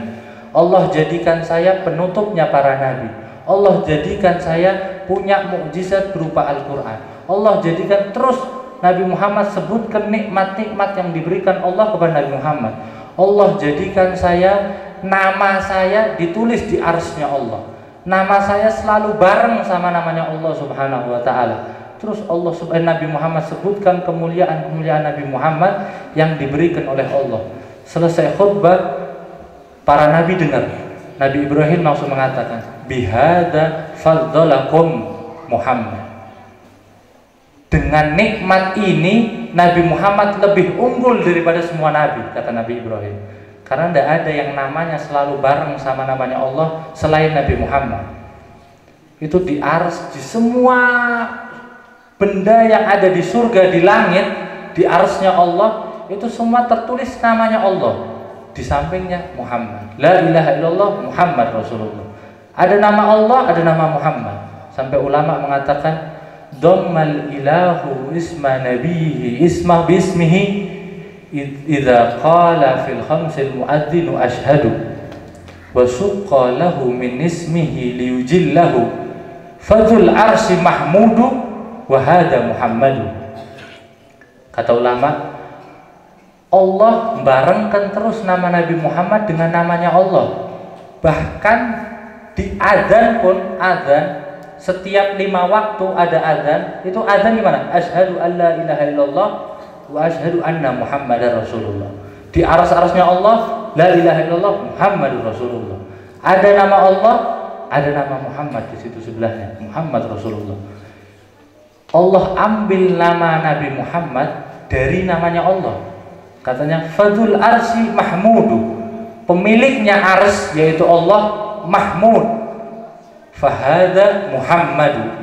Allah jadikan saya penutupnya para nabi. Allah jadikan saya punya mukjizat berupa Al-Quran. Allah jadikan, terus Nabi Muhammad sebutkan nikmat-nikmat yang diberikan Allah kepada Nabi Muhammad. Allah jadikan saya, nama saya ditulis di arsy-Nya Allah. Nama saya selalu bareng sama namanya Allah Subhanahu wa taala. Terus Nabi Muhammad sebutkan kemuliaan-kemuliaan Nabi Muhammad yang diberikan oleh Allah. Selesai khutbah, para nabi dengar. Nabi Ibrahim langsung mengatakan, bihada faddalakum Muhammad. Dengan nikmat ini Nabi Muhammad lebih unggul daripada semua nabi, kata Nabi Ibrahim. Karena tidak ada yang namanya selalu bareng sama namanya Allah selain Nabi Muhammad. Itu di ars, di semua benda yang ada di surga, di langit, di arsy-Nya Allah, itu semua tertulis namanya Allah. Di sampingnya Muhammad, la ilaha illallah Muhammad Rasulullah. Ada nama Allah, ada nama Muhammad. Sampai ulama mengatakan, dhammal ilahu isma nabihi isma bismihi idza qala fil khamsil muadzinu ashhadu wa suqqa lahu min ismihi liyujillahu fadzul arsy mahmudu wa hada Muhammadu. Kata ulama, Allah barengkan terus nama Nabi Muhammad dengan namanya Allah. Bahkan di azan pun, azan setiap 5 waktu ada azan. Itu azan gimana? Asyhadu an la ilaha illallah wa asyhadu anna Muhammadar Rasulullah. Di aras-arasnya Allah, la ilaha illallah Muhammadur Rasulullah. Ada nama Allah, ada nama Muhammad di situ sebelahnya, Muhammad Rasulullah. Allah ambil nama Nabi Muhammad dari namanya Allah. Katanya fadzul arsy mahmudu, pemiliknya ars yaitu Allah mahmud. Fahada Muhammadu,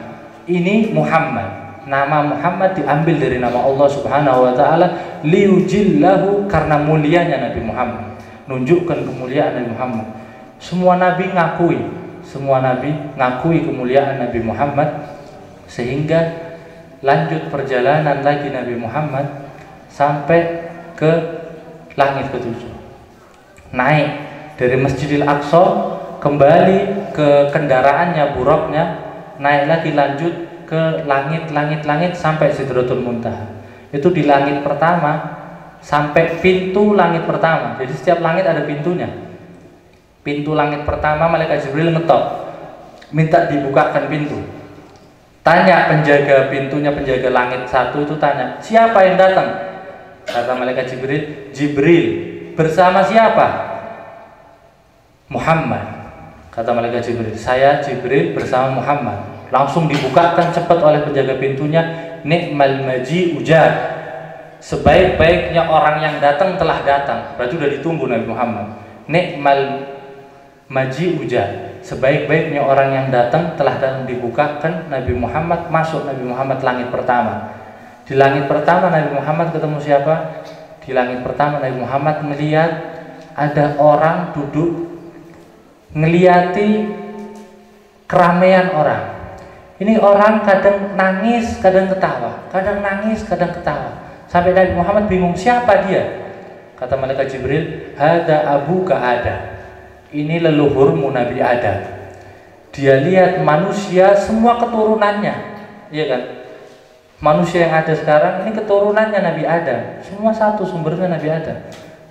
ini Muhammad. Nama Muhammad diambil dari nama Allah Subhanahu wa taala, liujillahu, karena mulianya Nabi Muhammad, nunjukkan kemuliaan Nabi Muhammad. Semua nabi ngakui kemuliaan Nabi Muhammad, sehingga lanjut perjalanan lagi Nabi Muhammad sampai ke langit ke-7. Naik dari Masjidil Aqsa, kembali ke kendaraannya, buruknya, naik lagi lanjut ke langit sampai Sidratul Muntaha. Itu di langit pertama sampai pintu langit pertama. Jadi setiap langit ada pintunya. Pintu langit pertama malaikat Jibril ngetok, minta dibukakan pintu. Tanya penjaga pintunya, penjaga langit 1 itu tanya, siapa yang datang? Kata malaikat Jibril, Jibril. Bersama siapa? Muhammad. Kata malaikat Jibril, saya Jibril bersama Muhammad. Langsung dibukakan cepat oleh penjaga pintunya, ni'mal maji ujab. Sebaik-baiknya orang yang datang telah datang. Berarti sudah ditunggu Nabi Muhammad. Ni'mal maji ujab. Sebaik-baiknya orang yang datang telah datang, dibukakan Nabi Muhammad, masuk Nabi Muhammad langit pertama. Di langit pertama Nabi Muhammad ketemu siapa? Di langit pertama Nabi Muhammad melihat ada orang duduk ngeliyati keramaian orang. Ini orang kadang nangis, kadang ketawa, kadang nangis, kadang ketawa. Sampai Nabi Muhammad bingung, siapa dia? Kata malaikat Jibril, hada abuka Adam. Ini leluhurmu Nabi Adam. Dia lihat manusia semua keturunannya, iya kan? Manusia yang ada sekarang ini keturunannya Nabi Adam. Semua satu sumbernya Nabi Adam.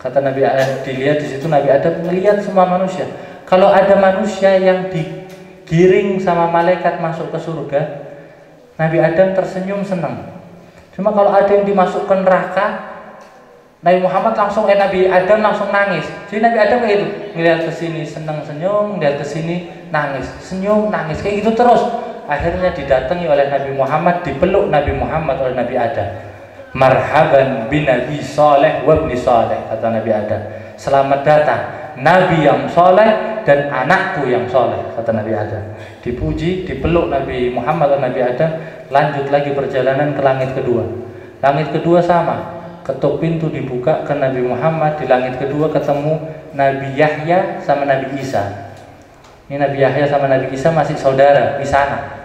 Kata Nabi Adam, dilihat di situ Nabi Adam melihat semua manusia. Kalau ada manusia yang digiring sama malaikat masuk ke surga, Nabi Adam tersenyum senang. Cuma kalau ada yang dimasukkan neraka, Nabi Muhammad langsung Nabi Adam langsung nangis. Jadi Nabi Adam kayak gitu, ngeliat ke sini senang senyum, ngeliat ke sini nangis, senyum nangis, kayak gitu terus. Akhirnya didatangi oleh Nabi Muhammad, dipeluk Nabi Muhammad oleh Nabi Adam. Marhaban bin Nabi Saleh wa ibni Saleh, kata Nabi Adam. Selamat datang Nabi yang soleh dan anakku yang soleh, kata Nabi Adam. Dipuji, dipeluk Nabi Muhammad dan Nabi Adam. Lanjut lagi perjalanan ke langit kedua. Langit kedua sama, ketuk pintu dibuka ke Nabi Muhammad. Di langit kedua ketemu Nabi Yahya sama Nabi Isa. Ini Nabi Yahya sama Nabi Isa masih saudara di sana.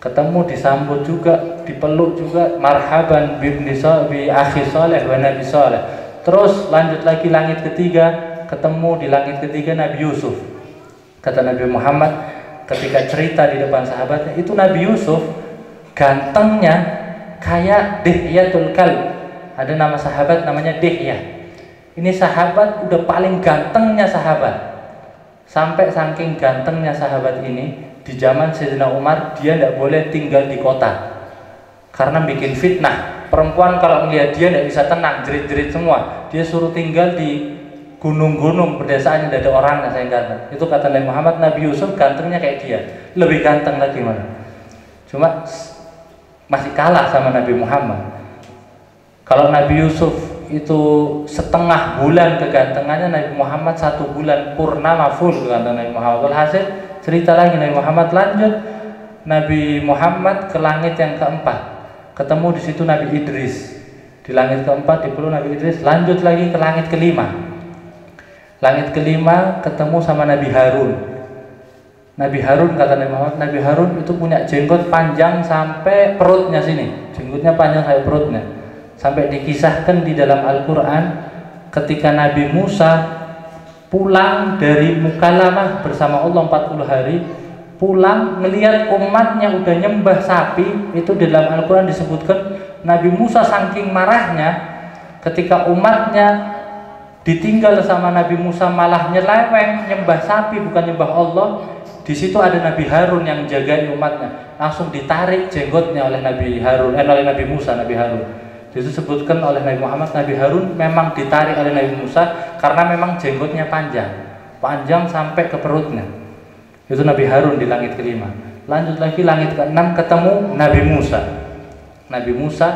Ketemu, disambut juga, dipeluk juga. Marhaban bi akhi soleh wa Nabi soleh. Terus lanjut lagi langit ketiga, ketemu di langit ketiga Nabi Yusuf. Kata Nabi Muhammad ketika cerita di depan sahabatnya, itu Nabi Yusuf gantengnya kayak Dihyatul Kalb. Ada nama sahabat namanya Dihya. Ini sahabat udah paling gantengnya sahabat. Sampai saking gantengnya sahabat ini, di zaman Sayyidina Umar dia tidak boleh tinggal di kota karena bikin fitnah. Perempuan kalau melihat dia tidak bisa tenang, jerit-jerit semua. Dia suruh tinggal di gunung-gunung pedesaan yang tidak ada orang, saya ganteng. Itu kata Nabi Muhammad, Nabi Yusuf gantengnya kayak dia, lebih ganteng lagi mana. Cuma masih kalah sama Nabi Muhammad. Kalau Nabi Yusuf itu setengah bulan kegantengannya, Nabi Muhammad 1 bulan purnama full kegantengan Nabi Muhammad. Walhasil cerita lagi Nabi Muhammad lanjut, Nabi Muhammad ke langit yang keempat. Ketemu di situ Nabi Idris. Di langit keempat dipeluk Nabi Idris. Lanjut lagi ke langit kelima. Langit kelima ketemu sama Nabi Harun. Nabi Harun, kata Nabi Muhammad, Nabi Harun itu punya jenggot panjang sampai perutnya sini. Jenggotnya panjang sampai perutnya. Sampai dikisahkan di dalam Al-Quran ketika Nabi Musa pulang dari Mukalamah bersama Allah 40 hari, pulang melihat umatnya udah nyembah sapi. Itu di dalam Al-Quran disebutkan Nabi Musa saking marahnya ketika umatnya ditinggal sama Nabi Musa malah nyeleweng nyembah sapi bukan nyembah Allah. Di situ ada Nabi Harun yang jagain umatnya, langsung ditarik jenggotnya oleh Nabi Harun, oleh Nabi Musa, Nabi Harun. Disebutkan oleh Nabi Muhammad, Nabi Harun memang ditarik oleh Nabi Musa karena memang jenggotnya panjang sampai ke perutnya. Itu Nabi Harun di langit kelima. Lanjut lagi langit keenam ketemu Nabi Musa. Nabi Musa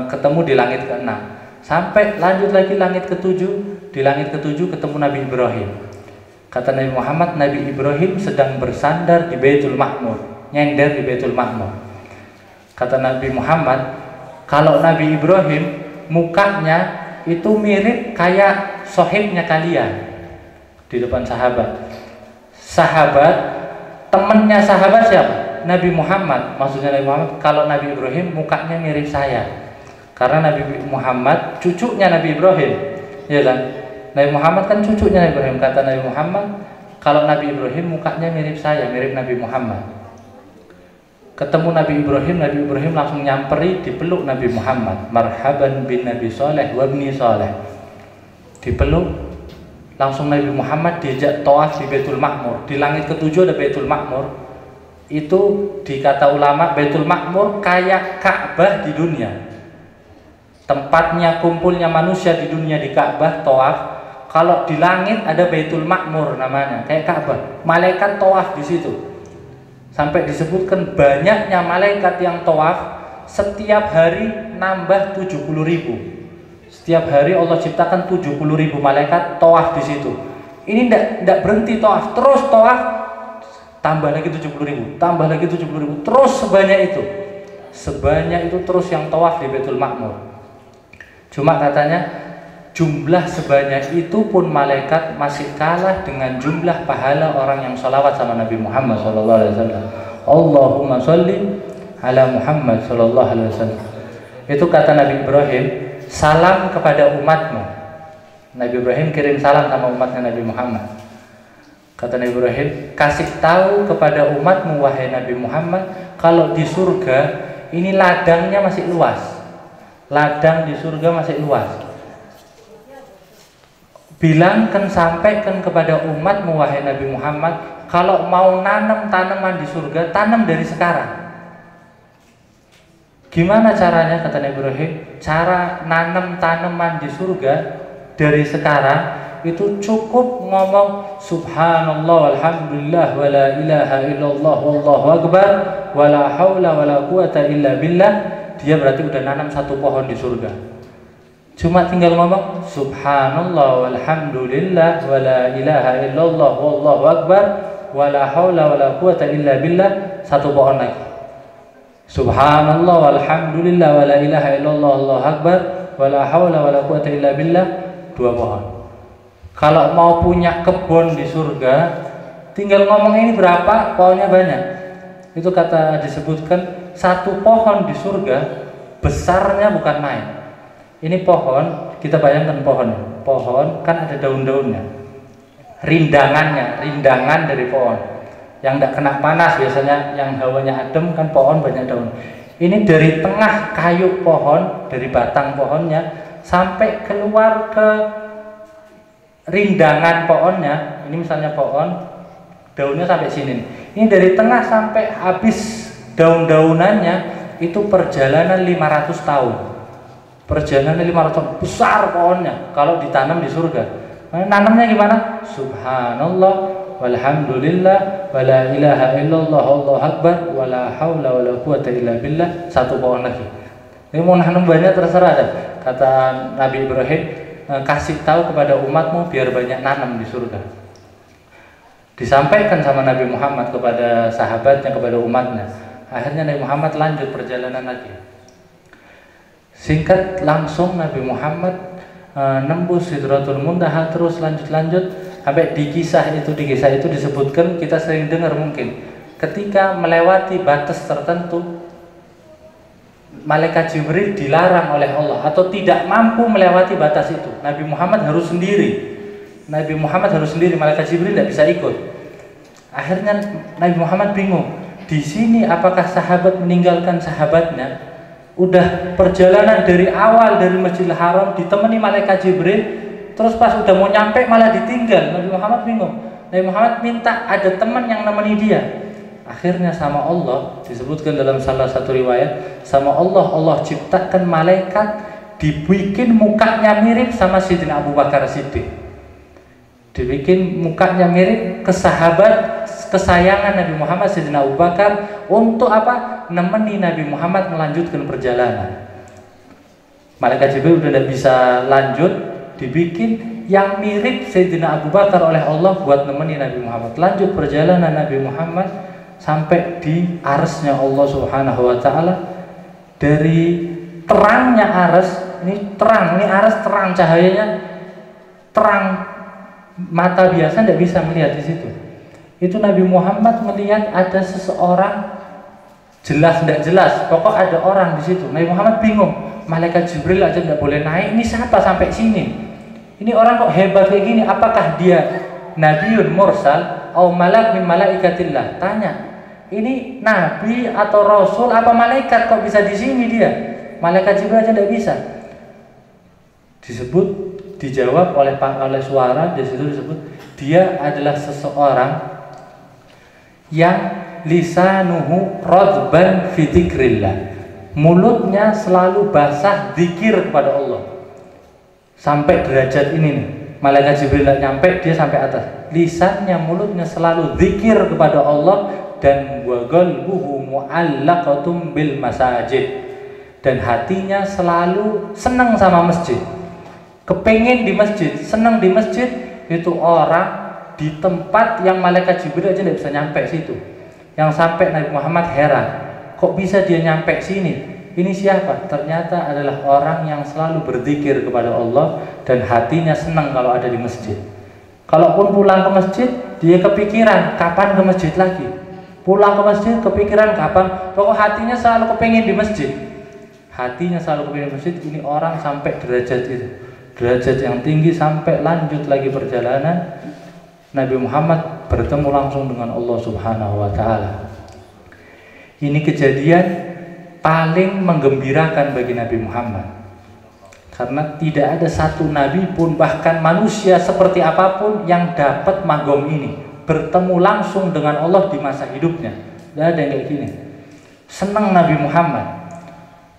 ketemu di langit keenam. Sampai lanjut lagi langit ketujuh. Di langit ketujuh ketemu Nabi Ibrahim. Kata Nabi Muhammad, Nabi Ibrahim sedang bersandar di Baitul Ma'mur, nyender di Baitul Ma'mur. Kata Nabi Muhammad, kalau Nabi Ibrahim mukanya itu mirip kayak sohibnya kalian di depan sahabat. Sahabat, temannya sahabat siapa? Nabi Muhammad. Maksudnya Nabi Muhammad, kalau Nabi Ibrahim mukanya mirip saya. Karena Nabi Muhammad cucunya Nabi Ibrahim, ya kan? Nabi Muhammad kan cucunya Nabi Ibrahim. Kata Nabi Muhammad, kalau Nabi Ibrahim mukanya mirip saya, mirip Nabi Muhammad. ketemu Nabi Ibrahim langsung nyamperi, dipeluk Nabi Muhammad, marhaban bin Nabi Soleh wabni Soleh, dipeluk langsung Nabi Muhammad, diajak tawaf di Baitul Ma'mur. Di langit ketujuh ada Baitul Ma'mur. Itu dikata ulama, Baitul Ma'mur kayak Ka'bah di dunia, tempatnya kumpulnya manusia di dunia di Ka'bah tawaf. Kalau di langit ada Baitul Ma'mur namanya, kayak Ka'bah. Malaikat tawaf di situ. Sampai disebutkan banyaknya malaikat yang tawaf, setiap hari nambah 70.000. Setiap hari Allah ciptakan 70.000 malaikat tawaf di situ. Ini tidak berhenti tawaf, terus tawaf, tambah lagi 70.000, tambah lagi 70.000, terus sebanyak itu. Sebanyak itu terus yang tawaf di Baitul Ma'mur. Cuma katanya jumlah sebanyak itu pun malaikat masih kalah dengan jumlah pahala orang yang sholawat sama Nabi Muhammad SAW. Allahumma sholli ala Muhammad SAW. Itu kata Nabi Ibrahim, salam kepada umatmu. Nabi Ibrahim kirim salam sama umatnya Nabi Muhammad. Kata Nabi Ibrahim, kasih tahu kepada umatmu wahai Nabi Muhammad, kalau di surga ini ladangnya masih luas. Ladang di surga masih luas. Bilangkan, sampaikan kepada umatmu wahai Nabi Muhammad, kalau mau nanam tanaman di surga, tanam dari sekarang. Gimana caranya? Kata Nabi Ibrahim, cara nanam tanaman di surga dari sekarang itu cukup ngomong subhanallah walhamdulillah wala ilaha illallah wallahu akbar wala haula wala quwata illa billah. Dia berarti udah nanam satu pohon di surga. Cuma tinggal ngomong subhanallah walhamdulillah wala ilaha illallah wallahu akbar wala haula wala quwata illa billah, satu pohon lagi. Subhanallah walhamdulillah wala ilaha illallah wallahu akbar wala haula wala quwata illa billah, dua pohon. Kalau mau punya kebun di surga, tinggal ngomong ini berapa, pohonnya banyak. Itu kata disebutkan satu pohon di surga besarnya bukan main. Ini pohon, kita bayangkan pohon kan ada daun-daunnya, rindangan dari pohon yang tidak kena panas biasanya, yang hawanya adem kan pohon banyak daun. Ini dari tengah kayu pohon, dari batang pohonnya sampai keluar ke rindangan pohonnya. Ini misalnya pohon, daunnya sampai sini. Ini dari tengah sampai habis daun-daunannya itu perjalanan 500 tahun. Perjalanan 500 tahun, besar pohonnya kalau ditanam di surga. Nanamnya gimana? Subhanallah walhamdulillah wala ilaha illallah wallahu akbar wala haula wala quwata illa billah, satu pohon lagi. Ini mau nanam banyak terserah ada. Kata Nabi Ibrahim, kasih tahu kepada umatmu biar banyak nanam di surga. Disampaikan sama Nabi Muhammad kepada sahabatnya, kepada umatnya. Akhirnya Nabi Muhammad lanjut perjalanan lagi. Singkat langsung Nabi Muhammad nembus Sidratul Muntaha, terus lanjut sampai di kisah itu disebutkan, kita sering dengar mungkin, ketika melewati batas tertentu malaikat Jibril dilarang oleh Allah atau tidak mampu melewati batas itu. Nabi Muhammad harus sendiri, malaikat Jibril tidak bisa ikut. Akhirnya Nabi Muhammad bingung, di sini apakah sahabat meninggalkan sahabatnya? Udah perjalanan dari awal dari Masjidil Haram ditemani malaikat Jibril, terus pas udah mau nyampe malah ditinggal. Nabi Muhammad bingung. Nabi Muhammad minta ada teman yang nemani dia. Akhirnya sama Allah, disebutkan dalam salah satu riwayat, sama Allah ciptakan malaikat dibikin mukanya mirip sama Sayyidina Abu Bakar Siddiq. Dibikin mukanya mirip ke sahabat kesayangan Nabi Muhammad, Sayyidina Abu Bakar, untuk apa? Nemeni Nabi Muhammad melanjutkan perjalanan. Malaikat Jibril udah tidak bisa lanjut, dibikin yang mirip Sayyidina Abu Bakar oleh Allah buat nemeni Nabi Muhammad. Lanjut perjalanan Nabi Muhammad sampai di arsy-Nya Allah Subhanahu wa taala. Dari terangnya arsy, ini arsy terang, cahayanya terang, mata biasa tidak bisa melihat di situ. Itu Nabi Muhammad melihat ada seseorang, jelas tidak jelas, pokok ada orang di situ. Nabi Muhammad bingung, malaikat Jibril aja tidak boleh naik, ini siapa sampai sini? Ini orang kok hebat kayak gini? Apakah dia Nabiun Mursal atau malak min malaikatillah? Tanya, ini nabi atau rasul apa malaikat kok bisa di sini dia? Malaikat Jibril aja tidak bisa. Dijawab oleh suara di situ disebut dia adalah seseorang yang lisanuhu radban fi dzikrillah. Mulutnya selalu basah zikir kepada Allah. Sampai derajat ini nih. Malaikat Jibril tidak nyampe, dia sampai atas. Lisannya, mulutnya selalu zikir kepada Allah, dan wa qalbuhu mu'allaqatum bil masajid. Dan hatinya selalu senang sama masjid. Kepengen di masjid, senang di masjid. Itu orang di tempat yang malaikat Jibril aja tidak bisa nyampe situ. Yang sampai Nabi Muhammad heran, kok bisa dia nyampe sini? Ini siapa? Ternyata adalah orang yang selalu berzikir kepada Allah dan hatinya senang kalau ada di masjid. Kalaupun pulang ke masjid, dia kepikiran kapan ke masjid lagi. Pulang ke masjid kepikiran kapan. Pokok hatinya selalu kepingin di masjid. Hatinya selalu kepingin di masjid. Ini orang sampai derajat itu, derajat yang tinggi, sampai lanjut lagi perjalanan. Nabi Muhammad bertemu langsung dengan Allah Subhanahu wa Ta'ala. Ini kejadian paling menggembirakan bagi Nabi Muhammad, karena tidak ada satu nabi pun, bahkan manusia seperti apapun, yang dapat magom ini, bertemu langsung dengan Allah di masa hidupnya. Tidak ada yang kayak gini. Senang Nabi Muhammad,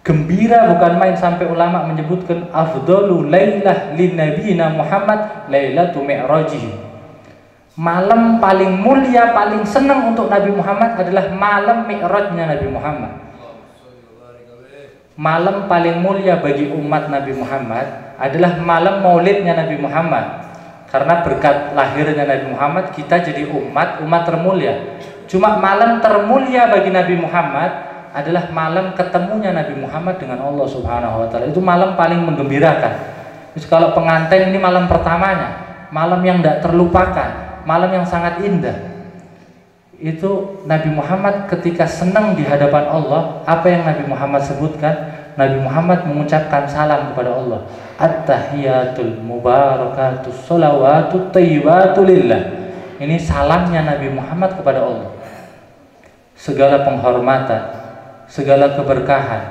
gembira bukan main, sampai ulama menyebutkan afdalu lailah lin nabiyina Muhammad lailatu mi'rajihi. Malam paling mulia, paling senang untuk Nabi Muhammad adalah malam mi'rajnya Nabi Muhammad. Malam paling mulia bagi umat Nabi Muhammad adalah malam maulidnya Nabi Muhammad. Karena berkat lahirnya Nabi Muhammad, kita jadi umat termulia. Cuma malam termulia bagi Nabi Muhammad adalah malam ketemunya Nabi Muhammad dengan Allah Subhanahu wa Ta'ala. Itu malam paling menggembirakan. Terus kalau pengantin, ini malam pertamanya, malam yang tidak terlupakan, malam yang sangat indah. Itu Nabi Muhammad ketika senang di hadapan Allah, apa yang Nabi Muhammad sebutkan? Nabi Muhammad mengucapkan salam kepada Allah. At-tahiyatul mubarakatus sholawatut thayyibatu lillah. Ini salamnya Nabi Muhammad kepada Allah. Segala penghormatan, segala keberkahan,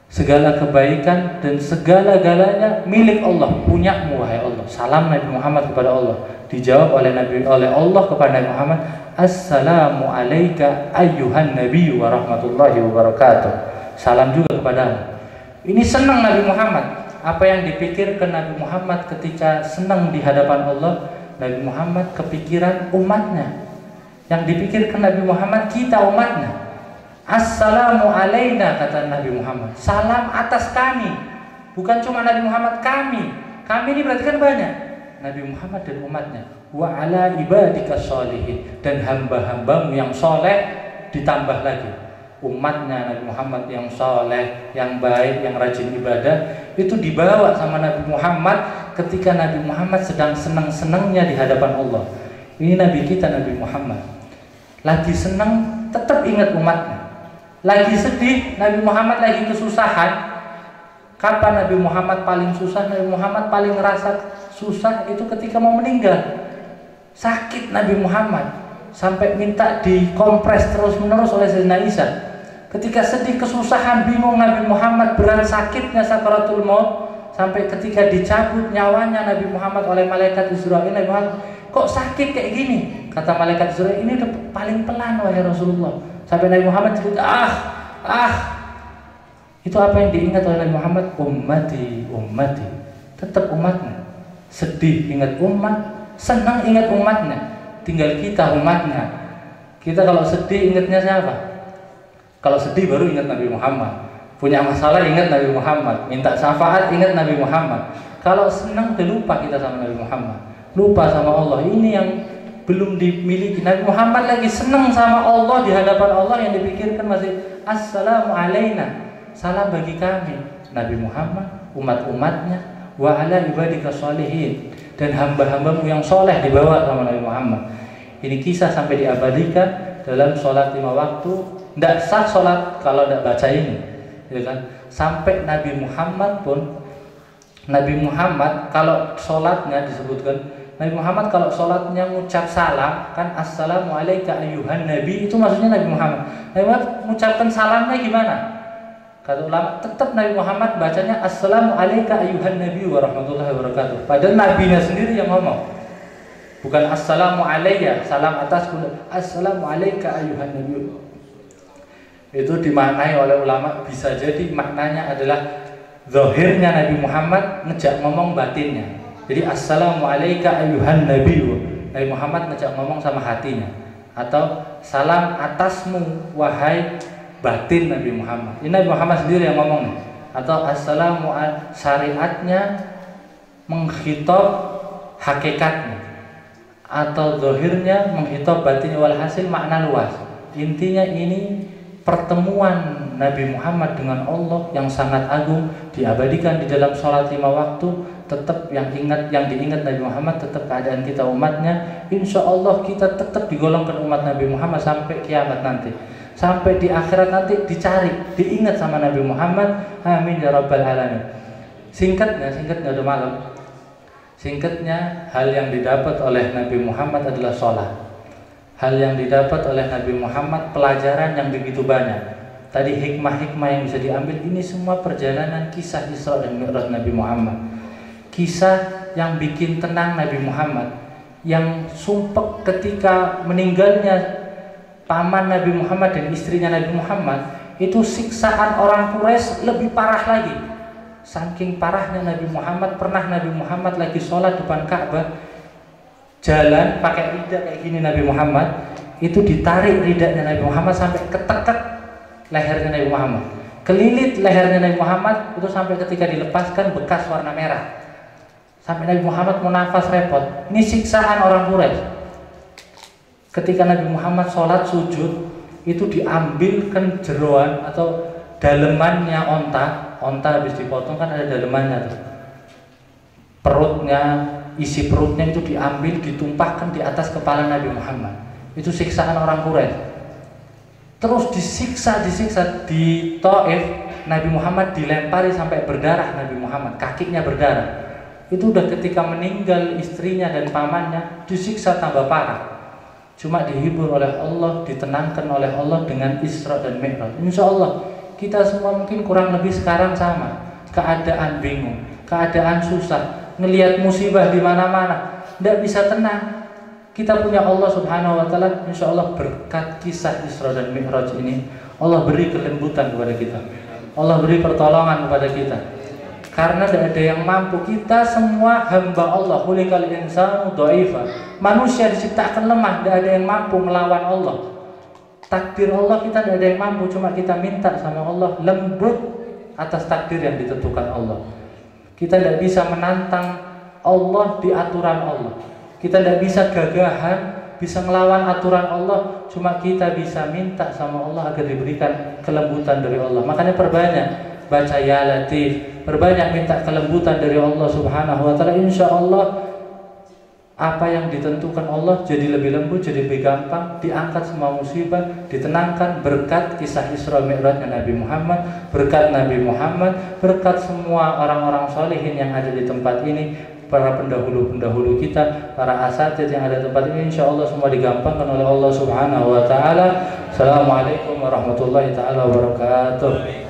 segala kebaikan dan segala-galanya milik Allah, punyamu wahai Allah. Salam Nabi Muhammad kepada Allah. Dijawab oleh Allah kepada Nabi Muhammad, Assalamu alayka ayyuhan nabiyyu wa rahmatullahi wa barakatuh. Salam juga kepadamu. Ini senang Nabi Muhammad. Apa yang dipikirkan Nabi Muhammad ketika senang di hadapan Allah? Nabi Muhammad kepikiran umatnya. Yang dipikirkan Nabi Muhammad, kita umatnya. Assalamu alayna, kata Nabi Muhammad. Salam atas kami. Bukan cuma Nabi Muhammad, kami. Kami ini berarti kan banyak. Nabi Muhammad dan umatnya. Wa ala ibadika sholihin, dan hamba-hambamu yang soleh, ditambah lagi umatnya Nabi Muhammad yang soleh, yang baik, yang rajin ibadah. Itu dibawa sama Nabi Muhammad ketika Nabi Muhammad sedang senang-senangnya di hadapan Allah. Ini Nabi kita, Nabi Muhammad. Lagi senang, tetap ingat umatnya. Lagi sedih, Nabi Muhammad lagi kesusahan. Kapan Nabi Muhammad paling susah? Nabi Muhammad paling ngerasa susah itu ketika mau meninggal. Sakit Nabi Muhammad sampai minta dikompres terus-menerus oleh Sayyidina Isa. Ketika sedih, kesusahan, bingung Nabi Muhammad, berat sakitnya sakaratul maut, sampai ketika dicabut nyawanya Nabi Muhammad oleh malaikat Israil. Nabi Muhammad, kok sakit kayak gini? Kata malaikat Israil, ini udah paling pelan wahai Rasulullah. Sampai Nabi Muhammad cerita, itu apa yang diingat oleh Nabi Muhammad? Ummati, tetap umatnya. Sedih ingat umat, senang ingat umatnya. Tinggal kita umatnya. Kita kalau sedih ingatnya siapa? Kalau sedih baru ingat Nabi Muhammad. Punya masalah ingat Nabi Muhammad. Minta syafaat ingat Nabi Muhammad. Kalau senang udah lupa kita sama Nabi Muhammad. Lupa sama Allah. Ini yang belum dimiliki. Nabi Muhammad lagi senang sama Allah, di hadapan Allah yang dipikirkan masih Assalamu alayna, salam bagi kami Nabi Muhammad, umat-umatnya, wa ala ibadika sholihin, dan hamba-hambamu yang soleh dibawa sama Nabi Muhammad. Ini kisah sampai diabadikan dalam sholat 5 waktu. Tidak sah sholat kalau tidak baca ini, ya kan? Sampai Nabi Muhammad pun, Nabi Muhammad kalau sholatnya disebutkan Nabi Muhammad kalau sholatnya ngucap salam kan assalamualaikum ayyuhan nabi, itu maksudnya Nabi Muhammad. Nabi Muhammad mengucapkan salamnya gimana? Kata ulama tetap Nabi Muhammad bacanya assalamualaikum ayyuhan nabi warahmatullahi wabarakatuh. Padahal nabinya sendiri yang ngomong. Bukan assalamualaikum salam atas, assalamualaikum ayyuhan nabi. Itu dimaknai oleh ulama bisa jadi maknanya adalah zahirnya Nabi Muhammad ngejak ngomong batinnya. Jadi assalamualaikum ayyuhan nabi, Nabi Muhammad ngejak ngomong sama hatinya. Atau salam atasmu wahai batin Nabi Muhammad. Ini Nabi Muhammad sendiri yang ngomong nih. Atau assalamu syariatnya menghitab hakikatnya. Atau zahirnya menghitab batinnya, walhasil makna luas. Intinya ini pertemuan Nabi Muhammad dengan Allah yang sangat agung diabadikan di dalam sholat 5 waktu. Tetap yang diingat Nabi Muhammad, tetap keadaan kita umatnya. Insya Allah kita tetap digolongkan umat Nabi Muhammad sampai kiamat nanti, sampai di akhirat nanti dicari, diingat sama Nabi Muhammad. Amin ya rabbal alamin. Singkatnya udah malam. Singkatnya, hal yang didapat oleh Nabi Muhammad adalah sholat. Hal yang didapat oleh Nabi Muhammad pelajaran yang begitu banyak. Tadi hikmah-hikmah yang bisa diambil, ini semua perjalanan kisah Isra dan Mi'raj Nabi Muhammad. Kisah yang bikin tenang Nabi Muhammad, yang sumpek ketika meninggalnya paman Nabi Muhammad dan istrinya Nabi Muhammad, itu siksaan orang Quraisy lebih parah lagi. Saking parahnya Nabi Muhammad, pernah Nabi Muhammad lagi sholat depan Ka'bah, jalan pakai rida kayak gini Nabi Muhammad, itu ditarik ridanya Nabi Muhammad sampai ketekek lehernya Nabi Muhammad, kelilit lehernya Nabi Muhammad, itu sampai ketika dilepaskan bekas warna merah. Sampai Nabi Muhammad mau nafas repot. Ini siksaan orang Quraisy. Ketika Nabi Muhammad sholat sujud, itu diambilkan jeroan atau dalemannya onta habis dipotong kan ada dalemannya tuh. Perutnya, isi perutnya itu diambil, ditumpahkan di atas kepala Nabi Muhammad. Itu siksaan orang Quraisy. Terus disiksa di Taif, Nabi Muhammad dilempari sampai berdarah Nabi Muhammad, kakinya berdarah. Itu udah ketika meninggal istrinya dan pamannya, disiksa tambah parah. Cuma dihibur oleh Allah, ditenangkan oleh Allah dengan Isra dan Mi'raj. Insya Allah kita semua mungkin kurang lebih sekarang sama, keadaan bingung, keadaan susah, ngelihat musibah di mana-mana, tidak bisa tenang. Kita punya Allah Subhanahu Wa Taala. Insya Allah berkat kisah Isra dan Mi'raj ini, Allah beri kelembutan kepada kita, Allah beri pertolongan kepada kita. Karena tidak ada yang mampu, kita semua hamba Allah. Khuliqal insanu dha'ifa. Manusia diciptakan lemah, tidak ada yang mampu melawan Allah. Takdir Allah kita tidak ada yang mampu, cuma kita minta sama Allah lembut atas takdir yang ditentukan Allah. Kita tidak bisa menantang Allah di aturan Allah. Kita tidak bisa gagahan, bisa melawan aturan Allah, cuma kita bisa minta sama Allah agar diberikan kelembutan dari Allah. Makanya perbanyak baca ya Latif, perbanyak minta kelembutan dari Allah Subhanahu Wa Taala. Insya Allah apa yang ditentukan Allah jadi lebih lembut, jadi lebih gampang, diangkat semua musibah, ditenangkan berkat kisah Isra Mi'rajnya Nabi Muhammad, berkat Nabi Muhammad, berkat semua orang-orang solehin yang ada di tempat ini, para pendahulu-pendahulu kita, para asatidz yang ada di tempat ini. Insya Allah semua digampangkan oleh Allah Subhanahu Wa Taala. Assalamualaikum warahmatullahi taala wabarakatuh.